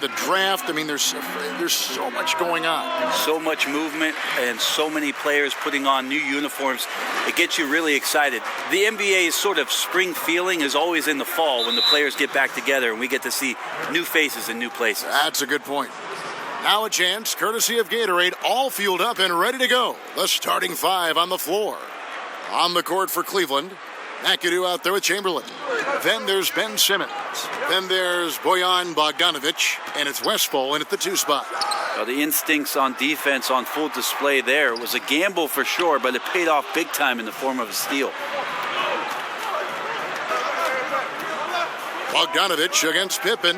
The draft, I mean, there's so much going on. So much movement and so many players putting on new uniforms. It gets you really excited. The NBA's sort of spring feeling is always in the fall when the players get back together and we get to see new faces in new places. That's a good point. Now a chance, courtesy of Gatorade, all fueled up and ready to go. The starting five on the floor. On the court for Cleveland, McAdoo out there with Chamberlain. Then there's Ben Simmons. Then there's Bojan Bogdanovic, and it's Westphal in at the 2 spot. Well, the instincts on defense on full display there. It was a gamble for sure, but it paid off big time in the form of a steal. Bogdanovic against Pippen.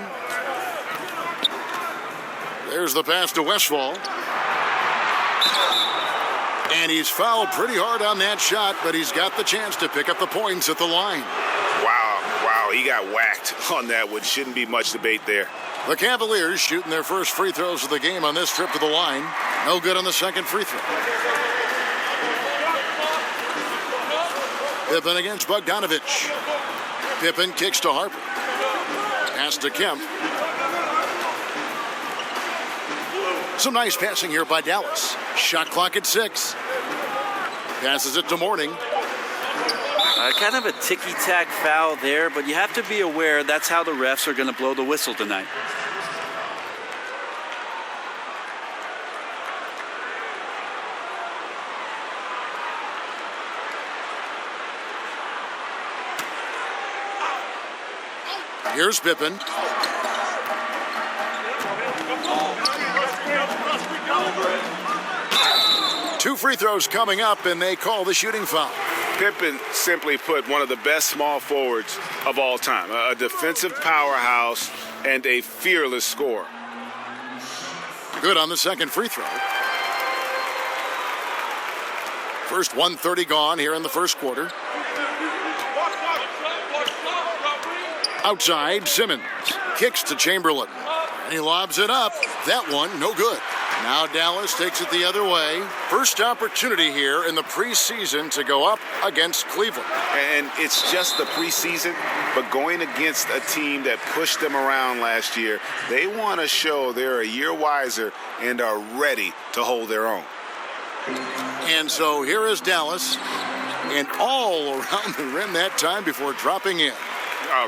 There's the pass to Westphal. And he's fouled pretty hard on that shot, but he's got the chance to pick up the points at the line. Wow, he got whacked on that one. Shouldn't be much debate there. The Cavaliers shooting their first free throws of the game on this trip to the line. No good on the second free throw. Pippen against Bogdanovic. Pippen kicks to Harper. Pass to Kemp. Some nice passing here by Dallas. Shot clock at 6. Passes it to Mourning. Kind of a ticky-tack foul there, but you have to be aware that's how the refs are going to blow the whistle tonight. Here's Pippen. Two free throws coming up, and they call the shooting foul. Pippen, simply put, one of the best small forwards of all time. A defensive powerhouse and a fearless scorer. Good on the second free throw. First 1:30 gone here in the first quarter. Outside, Simmons kicks to Chamberlain. And he lobs it up. That one, no good. Now Dallas takes it the other way. First opportunity here in the preseason to go up against Cleveland. And it's just the preseason, but going against a team that pushed them around last year, they want to show they're a year wiser and are ready to hold their own. And so here is Dallas, and all around the rim that time before dropping in.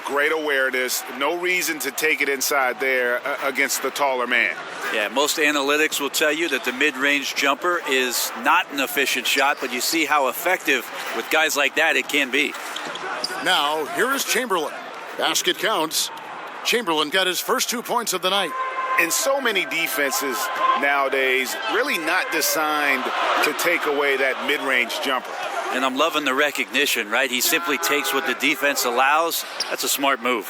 Great awareness. No reason to take it inside there against the taller man. Yeah, most analytics will tell you that the mid-range jumper is not an efficient shot, but you see how effective with guys like that it can be. Now, here is Chamberlain. Basket counts. Chamberlain got his first 2 points of the night. And so many defenses nowadays really not designed to take away that mid-range jumper. And I'm loving the recognition, right? He simply takes what the defense allows. That's a smart move.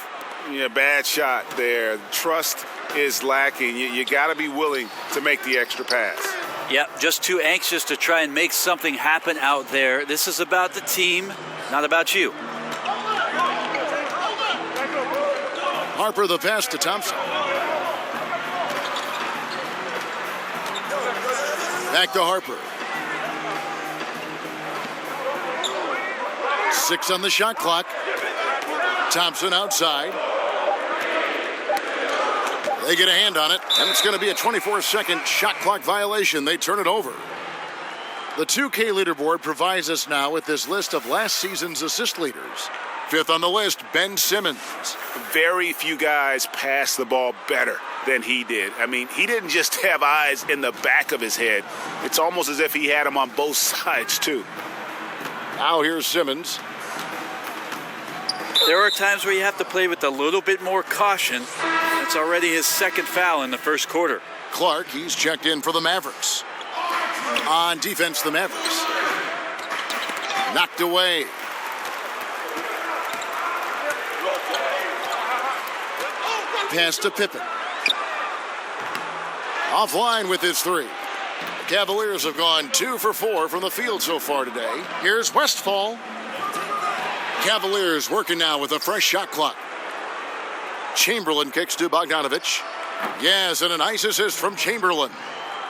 Yeah, bad shot there. Trust is lacking. You got to be willing to make the extra pass. Yep, just too anxious to try and make something happen out there. This is about the team, not about you. Harper the pass to Thompson. Back to Harper. 6 on the shot clock. Thompson outside. They get a hand on it, and it's going to be a 24-second shot clock violation. They turn it over. The 2K leaderboard provides us now with this list of last season's assist leaders. 5th on the list, Ben Simmons. Very few guys pass the ball better than he did. I mean, he didn't just have eyes in the back of his head. It's almost as if he had them on both sides, too. Now here's Simmons. There are times where you have to play with a little bit more caution. It's already his second foul in the first quarter. Clark, he's checked in for the Mavericks. On defense, the Mavericks. Knocked away. Pass to Pippen. Offline with his 3. The Cavaliers have gone 2 for 4 from the field so far today. Here's Westphal. Cavaliers working now with a fresh shot clock. Chamberlain kicks to Bogdanovic. Yes, and a nice assist from Chamberlain.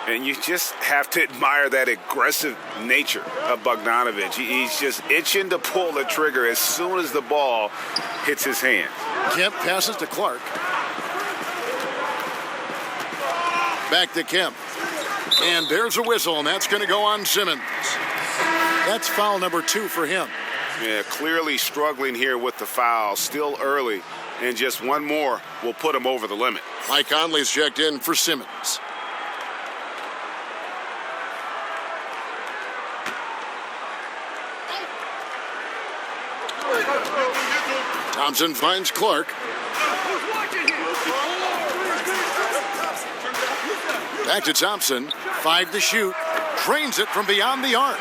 And you just have to admire that aggressive nature of Bogdanovic. He's just itching to pull the trigger as soon as the ball hits his hand. Kemp passes to Clark. Back to Kemp. And there's a whistle, and that's going to go on Simmons. That's foul number 2 for him. Yeah, clearly struggling here with the foul. Still early, and just one more will put him over the limit. Mike Conley's checked in for Simmons. Thompson finds Clark. Back to Thompson. 5 to shoot. Drains it from beyond the arc.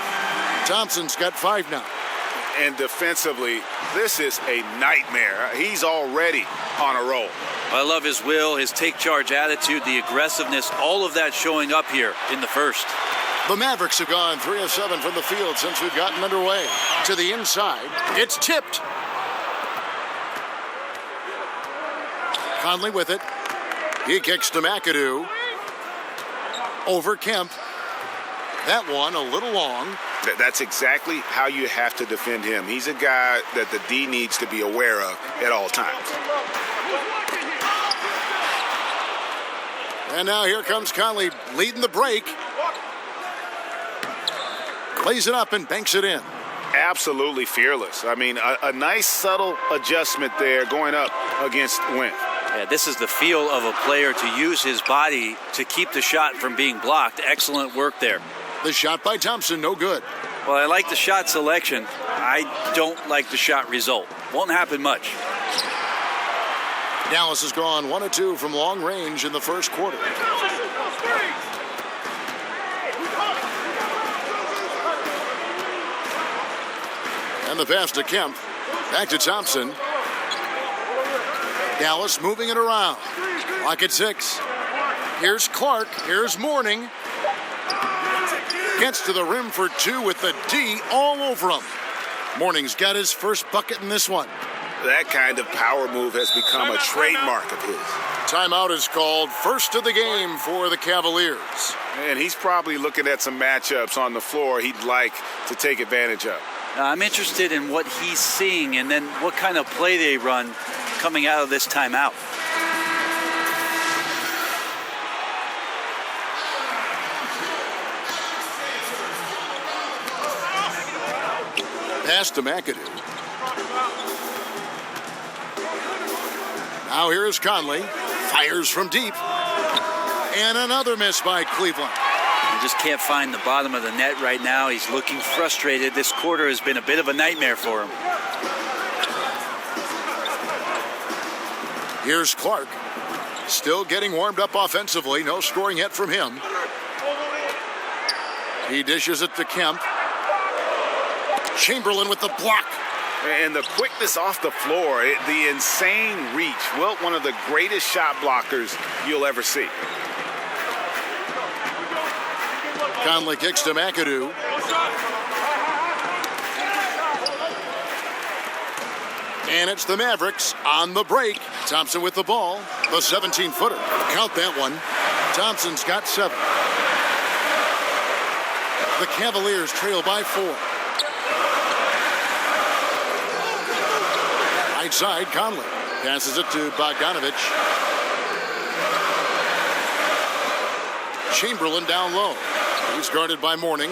Thompson's got 5 now. And defensively, this is a nightmare. He's already on a roll. I love his will, his take charge attitude, the aggressiveness, all of that showing up here in the first. The Mavericks have gone 3 of 7 from the field since we've gotten underway. To the inside. It's tipped. Conley with it. He kicks to McAdoo. Over Kemp. That one a little long. That's exactly how you have to defend him. He's a guy that the D needs to be aware of at all times. And now here comes Conley leading the break. Lays it up and banks it in. Absolutely fearless. I mean, a nice subtle adjustment there going up against Wentz. Yeah, this is the feel of a player to use his body to keep the shot from being blocked. Excellent work there. The shot by Thompson, no good. Well, I like the shot selection. I don't like the shot result. Won't happen much. Dallas has gone 1 of 2 from long range in the first quarter. And the pass to Kemp. Back to Thompson. Dallas moving it around. Clock at 6. Here's Clark. Here's Mourning. Gets to the rim for 2 with the D all over him. Mourning's got his first bucket in this one. That kind of power move has become a trademark of his. Timeout is called. First of the game for the Cavaliers. And he's probably looking at some matchups on the floor he'd like to take advantage of. Now, I'm interested in what he's seeing and then what kind of play they run coming out of this timeout. Pass to McAdoo. Now here's Conley. Fires from deep. And another miss by Cleveland. He just can't find the bottom of the net right now. He's looking frustrated. This quarter has been a bit of a nightmare for him. Here's Clark. Still getting warmed up offensively. No scoring yet from him. He dishes it to Kemp. Chamberlain with the block. And the quickness off the floor, the insane reach. Wilt, one of the greatest shot blockers you'll ever see. Conley kicks to McAdoo. And it's the Mavericks on the break. Thompson with the ball. The 17-footer. Count that one. Thompson's got 7. The Cavaliers trail by 4. Right side, Conley. Passes it to Bogdanovich. Chamberlain down low. He's guarded by Mourning.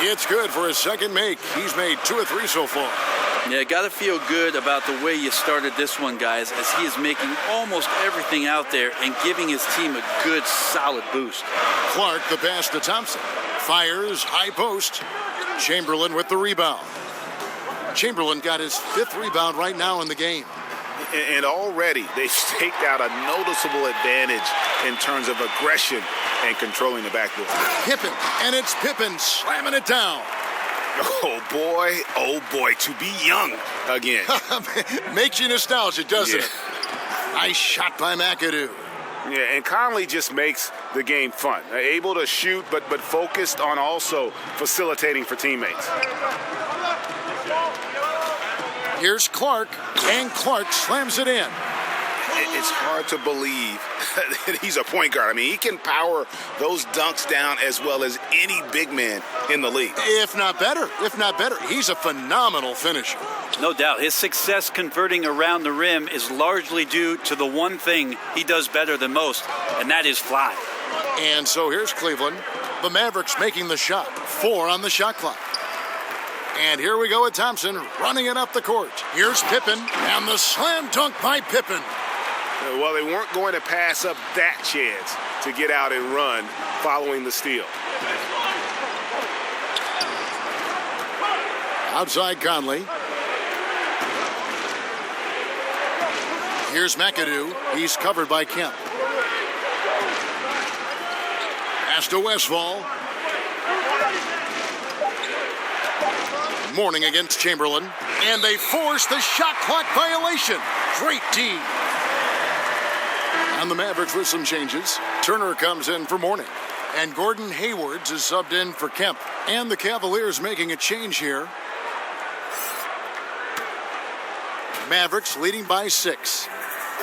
It's good for his second make. He's made 2 of 3 so far. Yeah, got to feel good about the way you started this one, guys, as he is making almost everything out there and giving his team a good, solid boost. Clark, the pass to Thompson. Fires, high post. Chamberlain with the rebound. Chamberlain got his 5th rebound right now in the game. And already they've staked out a noticeable advantage in terms of aggression and controlling the backboard. Pippen, and it's Pippen slamming it down. Oh boy, to be young again. Makes you nostalgic, doesn't it? Nice shot by McAdoo. Yeah, and Conley just makes the game fun. Able to shoot, but focused on also facilitating for teammates. Here's Clark, and Clark slams it in. It's hard to believe that he's a point guard. I mean, he can power those dunks down as well as any big man in the league. If not better. He's a phenomenal finisher. No doubt. His success converting around the rim is largely due to the one thing he does better than most, and that is fly. And so here's Cleveland. The Mavericks making the shot. 4 on the shot clock. And here we go with Thompson running it up the court. Here's Pippen, and the slam dunk by Pippen. Well, they weren't going to pass up that chance to get out and run following the steal. Outside Conley. Here's McAdoo. He's covered by Kemp. Pass to Westphal. Mourning against Chamberlain. And they force the shot clock violation. Great D. And the Mavericks with some changes. Turner comes in for Mourning. And Gordon Haywards is subbed in for Kemp. And the Cavaliers making a change here. Mavericks leading by 6.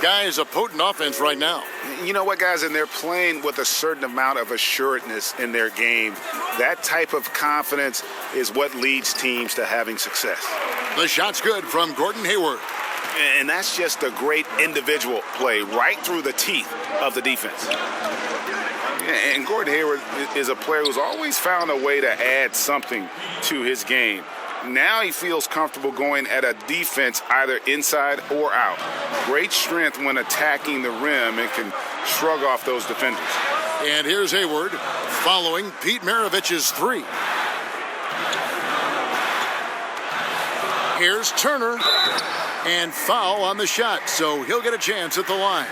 Guys, a potent offense right now. You know what, guys? And they're playing with a certain amount of assuredness in their game. That type of confidence is what leads teams to having success. The shot's good from Gordon Hayward. And that's just a great individual play right through the teeth of the defense. And Gordon Hayward is a player who's always found a way to add something to his game. Now he feels comfortable going at a defense either inside or out. Great strength when attacking the rim and can shrug off those defenders. And here's Hayward following Pete Maravich's 3. Here's Turner. And foul on the shot, so he'll get a chance at the line.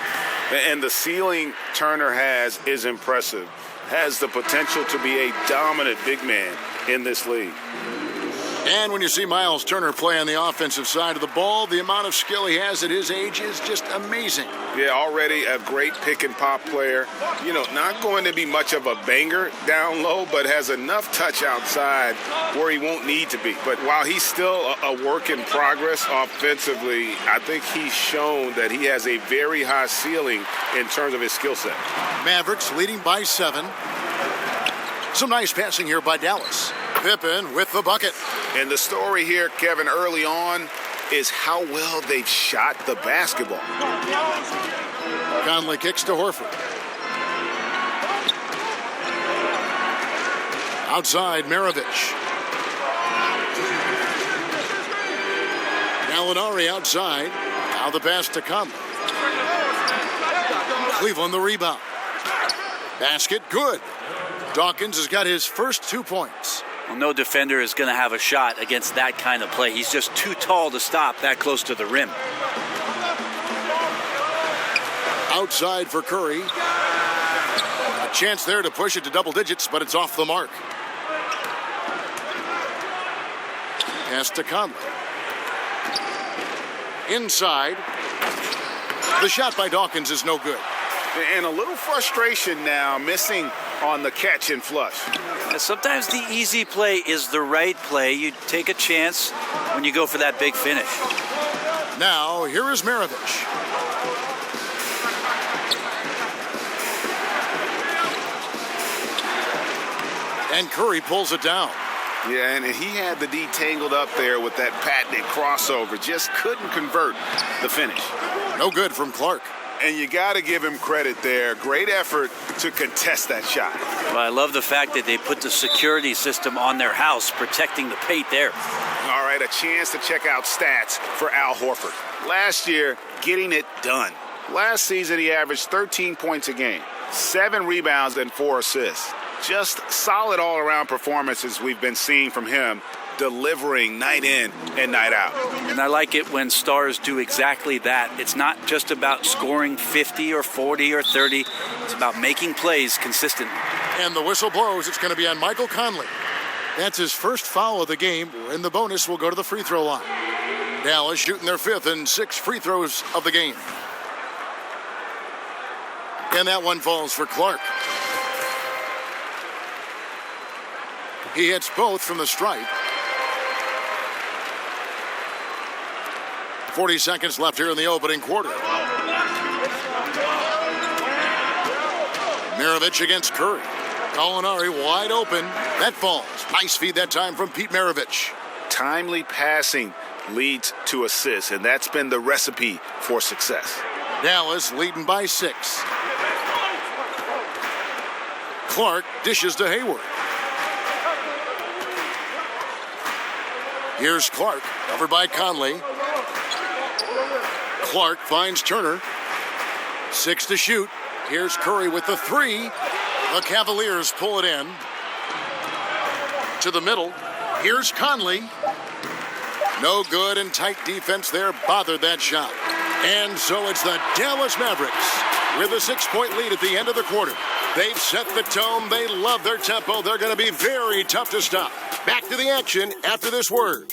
And the ceiling Turner has is impressive. Has the potential to be a dominant big man in this league. And when you see Miles Turner play on the offensive side of the ball, the amount of skill he has at his age is just amazing. Yeah, already a great pick and pop player. You know, not going to be much of a banger down low, but has enough touch outside where he won't need to be. But while he's still a work in progress offensively, I think he's shown that he has a very high ceiling in terms of his skill set. Mavericks leading by 7. Some nice passing here by Dallas. Pippen with the bucket. And the story here, Kevin, early on is how well they've shot the basketball. Conley kicks to Horford. Outside, Maravich. Gallinari outside. Now the pass to Conley. Cleveland the rebound. Basket good. Dawkins has got his first 2 points. Well, no defender is going to have a shot against that kind of play. He's just too tall to stop that close to the rim. Outside for Curry. A chance there to push it to double digits, but it's off the mark. Pass to Conley. Inside. The shot by Dawkins is no good. And a little frustration now, missing on the catch and flush. Sometimes the easy play is the right play. You take a chance when you go for that big finish. Now, here is Maravich. And Curry pulls it down. Yeah, and he had the D tangled up there with that patented crossover. Just couldn't convert the finish. No good from Clark. And you got to give him credit there. Great effort to contest that shot. Well, I love the fact that they put the security system on their house, protecting the paint there. All right, a chance to check out stats for Al Horford. Last year, getting it done. Last season, he averaged 13 points a game, 7 rebounds, and 4 assists. Just solid all-around performances we've been seeing from him, delivering night in and night out. And I like it when stars do exactly that. It's not just about scoring 50 or 40 or 30. It's about making plays consistently. And the whistle blows. It's going to be on Michael Conley. That's his first foul of the game, and the bonus will go to the free throw line. Dallas shooting their 5th and 6th free throws of the game. And that one falls for Clark. He hits both from the stripe. 40 seconds left here in the opening quarter. Maravich against Curry. Gallinari wide open. That falls. Nice feed that time from Pete Maravich. Timely passing leads to assists, and that's been the recipe for success. Dallas leading by 6. Clark dishes to Hayward. Here's Clark, covered by Conley. Clark finds Turner. 6 to shoot. Here's Curry with the 3. The Cavaliers pull it in. To the middle. Here's Conley. No good, and tight defense there bothered that shot. And so it's the Dallas Mavericks with a 6-point lead at the end of the quarter. They've set the tone. They love their tempo. They're going to be very tough to stop. Back to the action after this word.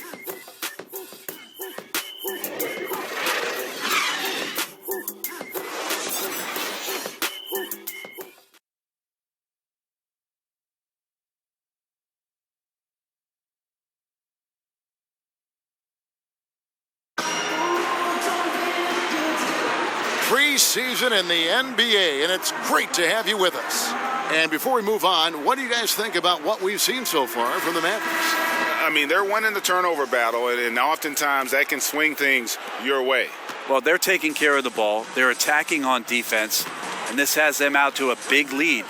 Preseason in the NBA, and it's great to have you with us. And before we move on, what do you guys think about what we've seen so far from the Mavericks? I mean, they're winning the turnover battle, and oftentimes that can swing things your way. Well, they're taking care of the ball. They're attacking on defense, and this has them out to a big lead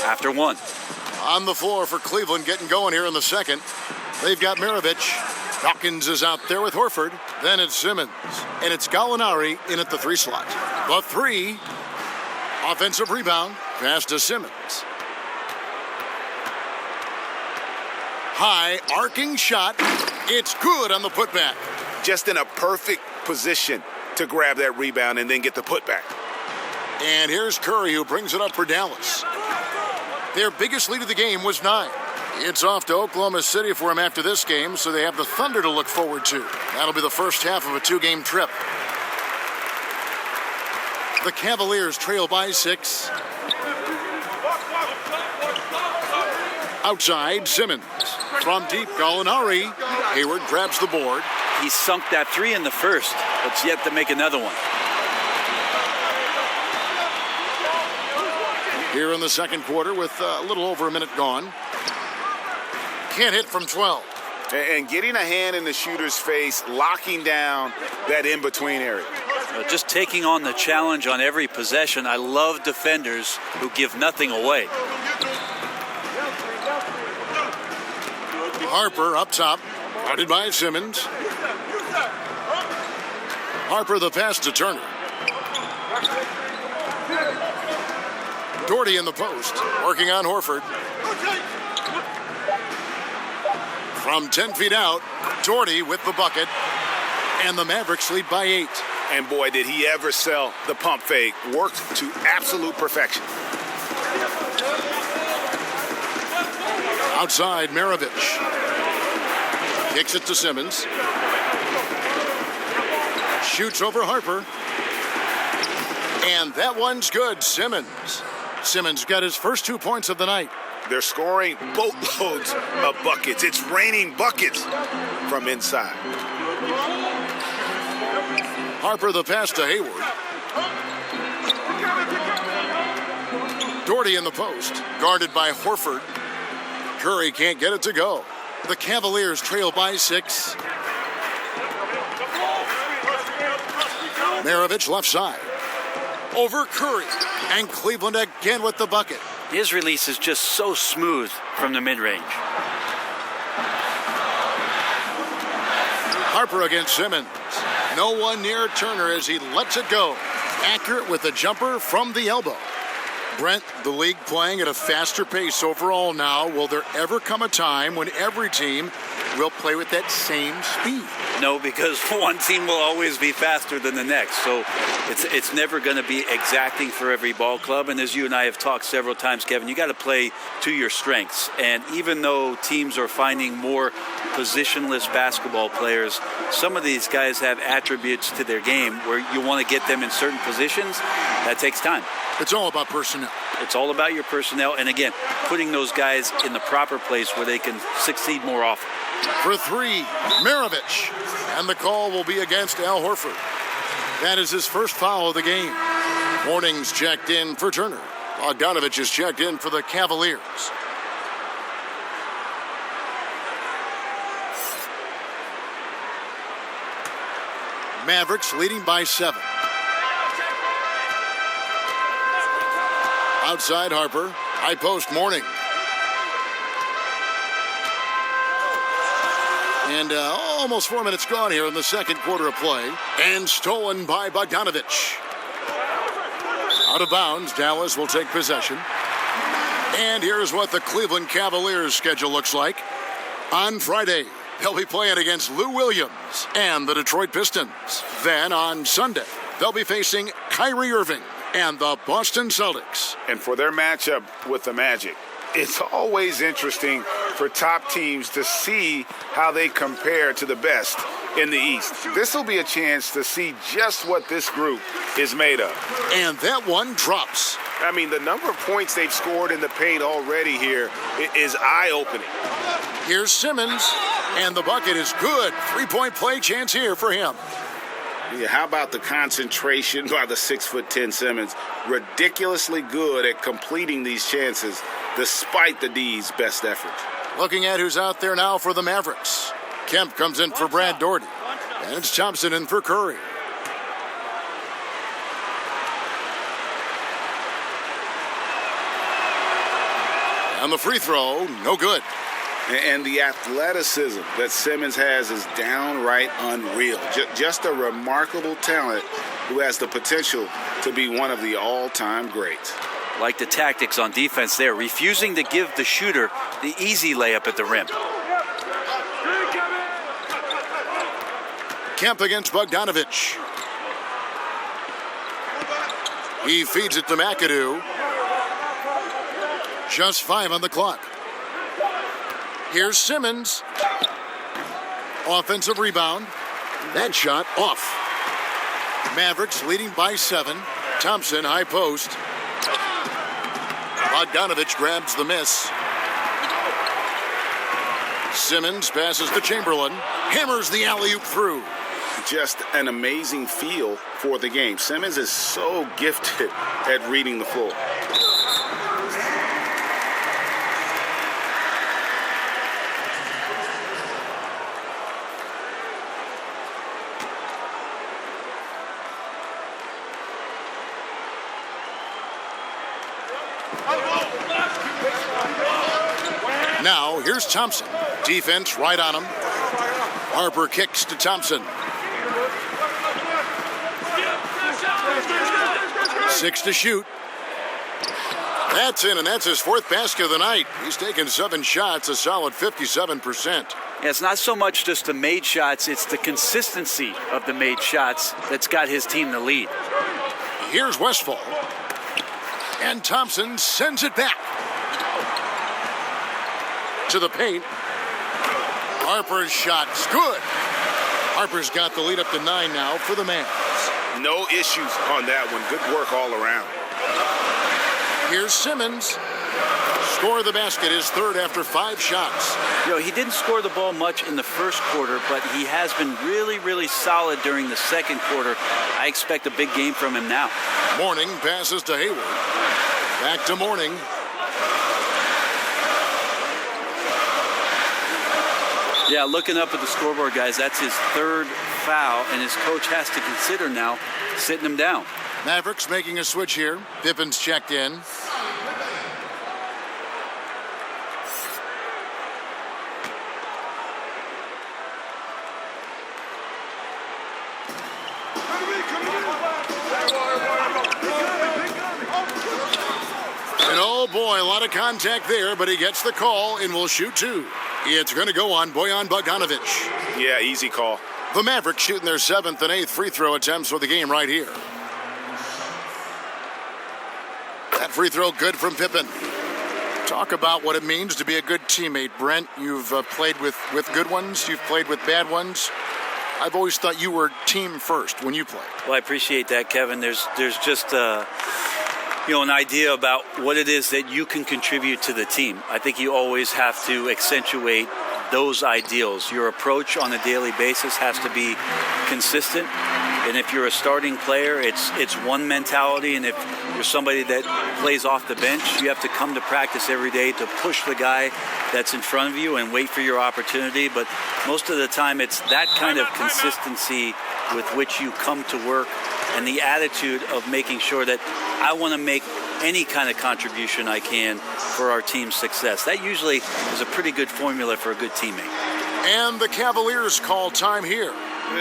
after 1. On the floor for Cleveland, getting going here in the second. They've got Maravich. Dawkins is out there with Horford. Then it's Simmons. And it's Gallinari in at the 3 slot. The 3. Offensive rebound. Pass to Simmons. High arcing shot. It's good on the putback. Just in a perfect position to grab that rebound and then get the putback. And here's Curry, who brings it up for Dallas. Their biggest lead of the game was 9. It's off to Oklahoma City for him after this game, so they have the Thunder to look forward to. That'll be the first half of a 2-game trip. The Cavaliers trail by 6. Outside, Simmons. From deep, Gallinari. Hayward grabs the board. He sunk that 3 in the first, but's yet to make another one. Here in the second quarter with a little over a minute gone. Can't hit from 12. And getting a hand in the shooter's face, locking down that in-between area. Just taking on the challenge on every possession. I love defenders who give nothing away. Harper up top, guarded by Simmons. Harper the pass to Turner. Doherty in the post, working on Horford. From 10 feet out, Doherty with the bucket, and the Mavericks lead by 8. And boy, did he ever sell the pump fake. Worked to absolute perfection. Outside, Maravich. Kicks it to Simmons. Shoots over Harper. And that one's good, Simmons. Simmons got his first 2 points of the night. They're scoring boatloads of buckets. It's raining buckets from inside. Harper the pass to Hayward. Doherty in the post, guarded by Horford. Curry can't get it to go. The Cavaliers trail by 6. Maravich left side. Over Curry. And Cleveland again with the bucket. His release is just so smooth from the mid-range. Harper against Simmons. No one near Turner as he lets it go. Accurate with the jumper from the elbow. Brent, the league playing at a faster pace overall now. Will there ever come a time when every team will play with that same speed? No, because one team will always be faster than the next. So it's never going to be exacting for every ball club. And as you and I have talked several times, Kevin, you got to play to your strengths. And even though teams are finding more positionless basketball players, some of these guys have attributes to their game where you want to get them in certain positions. That takes time. It's all about personnel. It's all about your personnel. And again, putting those guys in the proper place where they can succeed more often. For 3, Maravich. And the call will be against Al Horford. That is his first foul of the game. Morning's checked in for Turner. Bogdanovich is checked in for the Cavaliers. Mavericks leading by 7. Outside Harper. High post Morning. And almost 4 minutes gone here in the second quarter of play. And stolen by Bogdanovich. Out of bounds, Dallas will take possession. And here's what the Cleveland Cavaliers schedule looks like. On Friday, they'll be playing against Lou Williams and the Detroit Pistons. Then on Sunday, they'll be facing Kyrie Irving and the Boston Celtics. And for their matchup with the Magic, it's always interesting for top teams to see how they compare to the best in the East. This will be a chance to see just what this group is made of. And that one drops. I mean, the number of points they've scored in the paint already here is eye-opening. Here's Simmons, and the bucket is good. 3-point play chance here for him. Yeah, how about the concentration by the 6'10" Simmons? Ridiculously good at completing these chances despite the D's best effort. Looking at who's out there now for the Mavericks. Kemp comes in for Brad Daugherty. And it's Thompson in for Curry. And the free throw, no good. And the athleticism that Simmons has is downright unreal. Just a remarkable talent who has the potential to be one of the all-time greats. Like the tactics on defense there, refusing to give the shooter the easy layup at the rim. Kemp against Bogdanovich. He feeds it to McAdoo. Just 5 on the clock. Here's Simmons. Offensive rebound. That shot off. Mavericks leading by 7. Thompson, high post. Bogdanovich grabs the miss. Simmons passes to Chamberlain. Hammers the alley-oop through. Just an amazing feel for the game. Simmons is so gifted at reading the floor. Now, here's Thompson. Defense right on him. Harper kicks to Thompson. 6 to shoot. That's in, and that's his 4th basket of the night. He's taken 7 shots, a solid 57%. Yeah, it's not so much just the made shots, it's the consistency of the made shots that's got his team the lead. Here's Westphal. And Thompson sends it back to the paint. Harper's shot's good. Harper's got the lead up to 9 now for the Mavs. No issues on that one. Good work all around. Here's Simmons. Score of the basket, his 3rd after 5 shots. You know, he didn't score the ball much in the first quarter, but he has been really, really solid during the second quarter. I expect a big game from him now. Morning passes to Hayward. Back to Morning. Yeah, looking up at the scoreboard, guys, that's his 3rd foul, and his coach has to consider now sitting him down. Mavericks making a switch here. Pippen's checked in. And oh boy, a lot of contact there, but he gets the call and will shoot 2. It's going to go on Bojan Bogdanovich. Yeah, easy call. The Mavericks shooting their 7th and 8th free throw attempts for the game right here. That free throw good from Pippen. Talk about what it means to be a good teammate, Brent. You've played with good ones. You've played with bad ones. I've always thought you were team first when you play. Well, I appreciate that, Kevin. There's just an idea about what it is that you can contribute to the team. I think you always have to accentuate those ideals. Your approach on a daily basis has to be consistent. And if you're a starting player, it's one mentality. And if you're somebody that plays off the bench, you have to come to practice every day to push the guy that's in front of you and wait for your opportunity. But most of the time, it's that kind of consistency with which you come to work and the attitude of making sure that I want to make any kind of contribution I can for our team's success. That usually is a pretty good formula for a good teammate. And the Cavaliers call time here.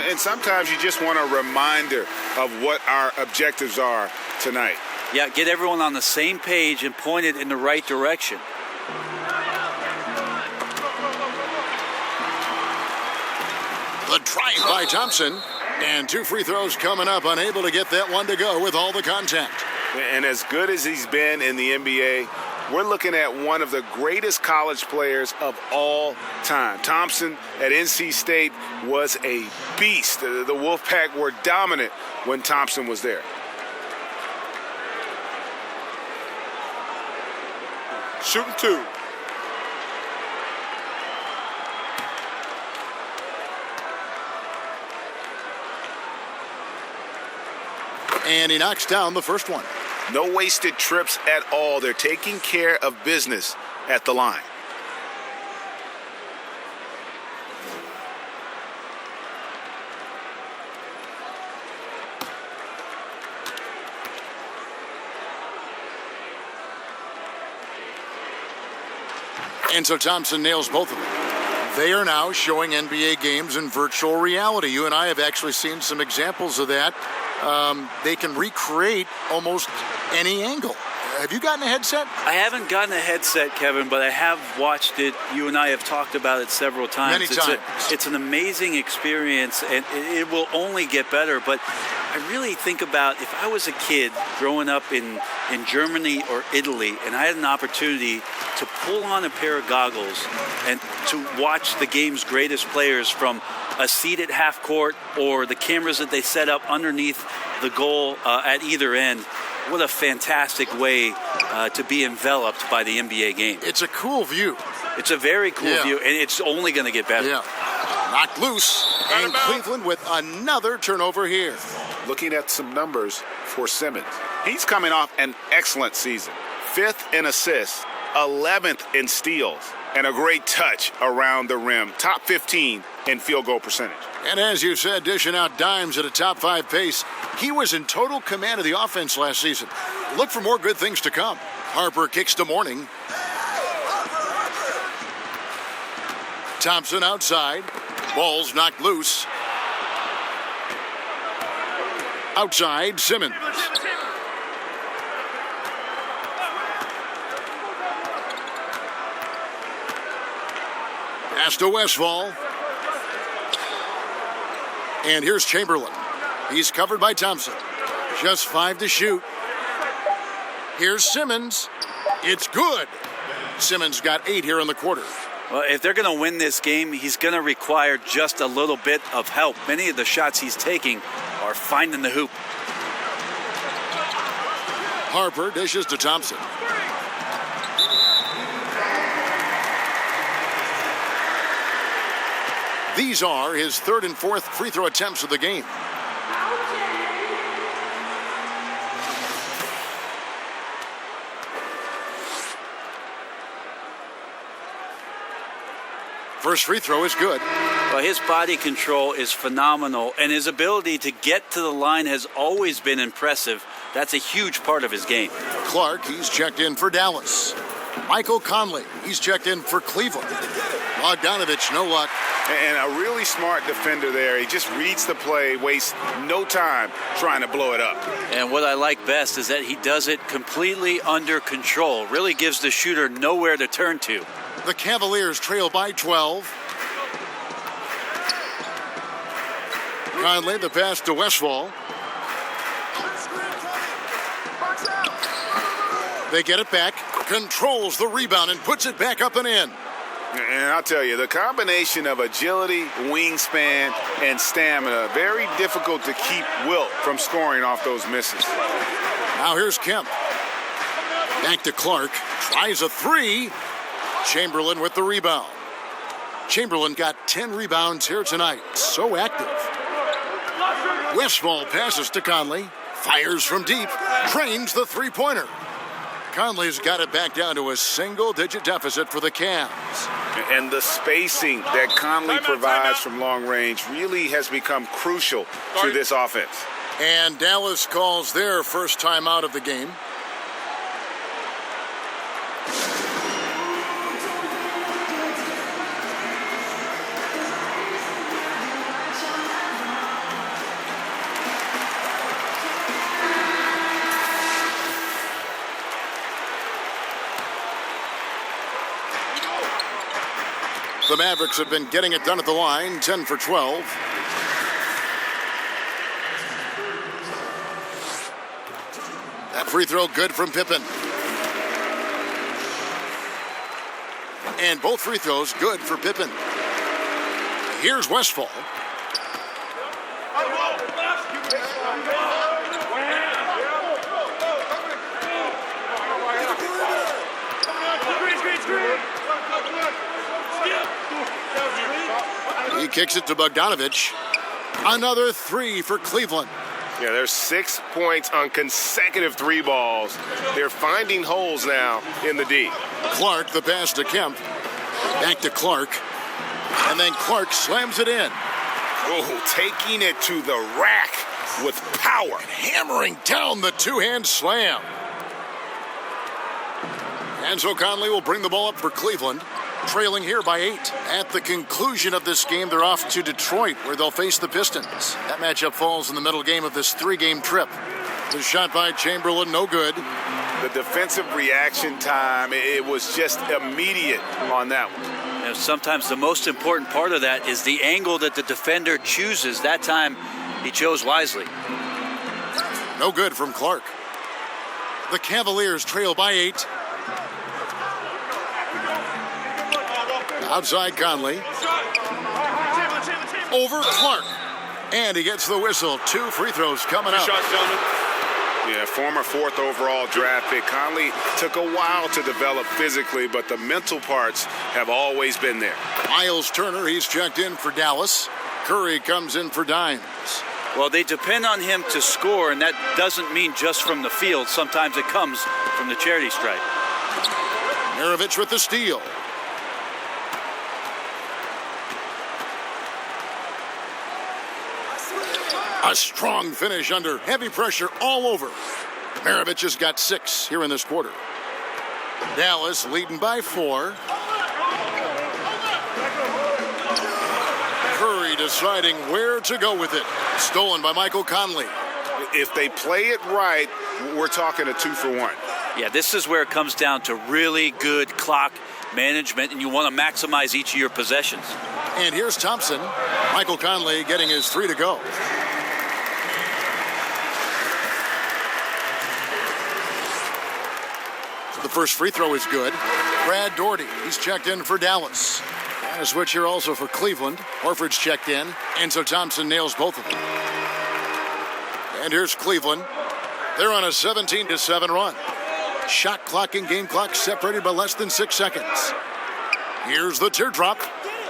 And sometimes you just want a reminder of what our objectives are tonight. Yeah, get everyone on the same page and point it in the right direction. The drive by Thompson. And 2 free throws coming up, unable to get that one to go with all the contact. And as good as he's been in the NBA, we're looking at one of the greatest college players of all time. Thompson at NC State was a beast. The Wolfpack were dominant when Thompson was there. Shooting 2. And he knocks down the first one. No wasted trips at all. They're taking care of business at the line. And so Thompson nails both of them. They are now showing NBA games in virtual reality. You and I have actually seen some examples of that. They can recreate almost any angle. Have you gotten a headset? I haven't gotten a headset, Kevin, but I have watched it. You and I have talked about it several times. Many times. It's an amazing experience, and it will only get better. But I really think about if I was a kid growing up in Germany or Italy, and I had an opportunity to pull on a pair of goggles and to watch the game's greatest players from a seat at half court or the cameras that they set up underneath the goal at either end. What a fantastic way to be enveloped by the NBA game. It's a cool view. It's a very cool view, and it's only going to get better. Yeah. Knocked loose, and Cleveland with another turnover here. Looking at some numbers for Simmons. He's coming off an excellent season. 5th in assists, 11th in steals, and a great touch around the rim. Top 15 in field goal percentage. And as you said, dishing out dimes at a top 5 pace. He was in total command of the offense last season. Look for more good things to come. Harper kicks to Mourning. Thompson outside. Ball's knocked loose. Outside, Simmons. Pass to Westfall. And here's Chamberlain. He's covered by Thompson. Just 5 to shoot. Here's Simmons. It's good. Simmons got 8 here in the quarter. Well, if they're going to win this game, he's going to require just a little bit of help. Many of the shots he's taking are finding the hoop. Harper dishes to Thompson. These are his 3rd and 4th free throw attempts of the game. First free throw is good. Well, his body control is phenomenal, and his ability to get to the line has always been impressive. That's a huge part of his game. Clark, he's checked in for Dallas. Michael Conley, he's checked in for Cleveland. Bogdanovich, no luck. And a really smart defender there. He just reads the play, wastes no time trying to blow it up. And what I like best is that he does it completely under control. Really gives the shooter nowhere to turn to. The Cavaliers trail by 12. Conley, the pass to Westfall. They get it back, controls the rebound, and puts it back up and in. And I'll tell you, the combination of agility, wingspan, and stamina, very difficult to keep Wilt from scoring off those misses. Now here's Kemp. Back to Clark. Tries a 3. Chamberlain with the rebound. Chamberlain got 10 rebounds here tonight. So active. Westfall passes to Conley. Fires from deep. Trains the three-pointer. Conley's got it back down to a single-digit deficit for the Cavs. And the spacing that Conley provides from long range really has become crucial to this offense. And Dallas calls their first time out of the game. The Mavericks have been getting it done at the line, 10 for 12. That free throw good from Pippen. And both free throws good for Pippen. Here's Westphal. He kicks it to Bogdanovich. Another three for Cleveland. Yeah, there's 6 points on consecutive three balls. They're finding holes now in the D. Clark, the pass to Kemp. Back to Clark. And then Clark slams it in. Oh, taking it to the rack with power. Hammering down the two-hand slam. And so Conley will bring the ball up for Cleveland, trailing here by 8. At the conclusion of this game, they're off to Detroit, where they'll face the Pistons. That matchup falls in the middle game of this 3-game trip. The shot by Chamberlain, no good. The defensive reaction time, it was just immediate on that one. And sometimes the most important part of that is the angle that the defender chooses. That time, he chose wisely. No good from Clark. The Cavaliers trail by 8. Outside Conley. Over Clark. And he gets the whistle. 2 free throws coming up. Yeah, former 4th overall draft pick. Conley took a while to develop physically, but the mental parts have always been there. Miles Turner, he's checked in for Dallas. Curry comes in for Dimes. Well, they depend on him to score, and that doesn't mean just from the field. Sometimes it comes from the charity stripe. Maravich with the steal. A strong finish under heavy pressure all over. Maravich has got 6 here in this quarter. Dallas leading by 4. Curry deciding where to go with it. Stolen by Michael Conley. If they play it right, we're talking a 2-for-1. Yeah, this is where it comes down to really good clock management, and you want to maximize each of your possessions. And here's Thompson. Michael Conley getting his 3 to go. The first free throw is good. Brad Daugherty, he's checked in for Dallas. And a switch here also for Cleveland. Horford's checked in, and so Thompson nails both of them. And here's Cleveland. They're on a 17-7 run. Shot clock and game clock separated by less than 6 seconds. Here's the teardrop.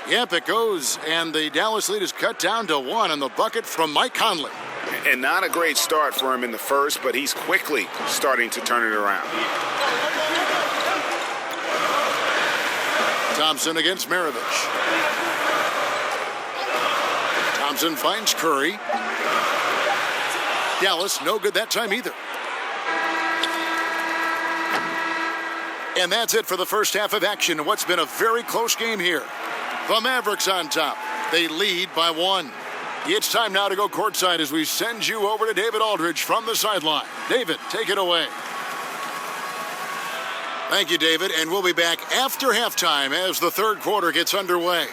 Yep, it goes, and the Dallas lead is cut down to 1 on the bucket from Mike Conley. And not a great start for him in the first, but he's quickly starting to turn it around. Thompson against Maravich. Thompson finds Curry. Dallas no good that time either. And that's it for the first half of action in what's been a very close game here. The Mavericks on top. They lead by 1. It's time now to go courtside as we send you over to David Aldridge from the sideline. David, take it away. Thank you, David, and we'll be back after halftime as the third quarter gets underway.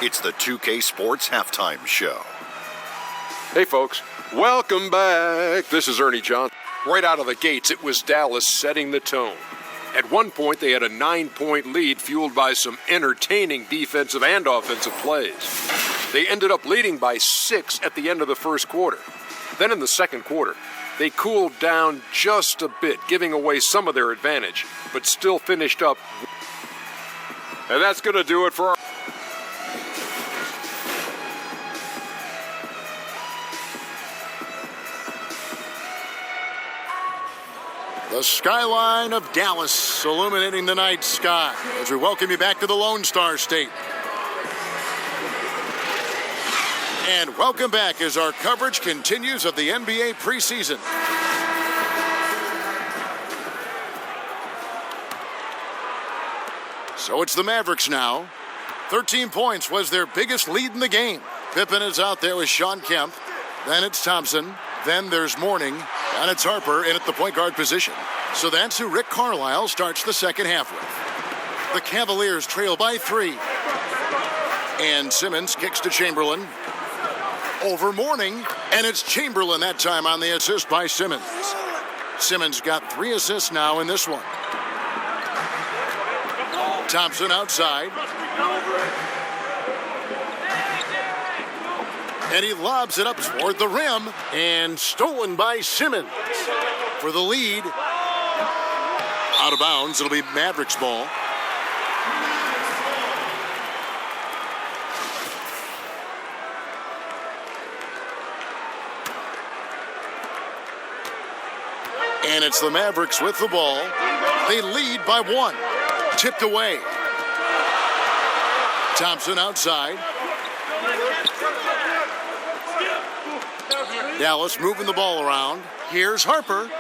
It's the 2K Sports Halftime Show. Hey, folks. Welcome back. This is Ernie Johnson. Right out of the gates, it was Dallas setting the tone. At one point, they had a 9-point lead fueled by some entertaining defensive and offensive plays. They ended up leading by 6 at the end of the first quarter. Then in the second quarter, they cooled down just a bit, giving away some of their advantage, but still finished up. And that's going to do it for our... The skyline of Dallas illuminating the night sky as we welcome you back to the Lone Star State. And welcome back as our coverage continues of the NBA preseason. So it's the Mavericks now. 13 points was their biggest lead in the game. Pippen is out there with Sean Kemp. Then it's Thompson. Then there's Mourning. And it's Harper in at the point guard position. So that's who Rick Carlisle starts the second half with. The Cavaliers trail by 3. And Simmons kicks to Chamberlain. Over Mourning. And it's Chamberlain that time on the assist by Simmons. Simmons got 3 assists now in this one. Thompson outside. And he lobs it up toward the rim. And stolen by Simmons for the lead. Out of bounds. It'll be Mavericks ball. And it's the Mavericks with the ball. They lead by 1. Tipped away. Thompson outside. Dallas moving the ball around. Here's Harper.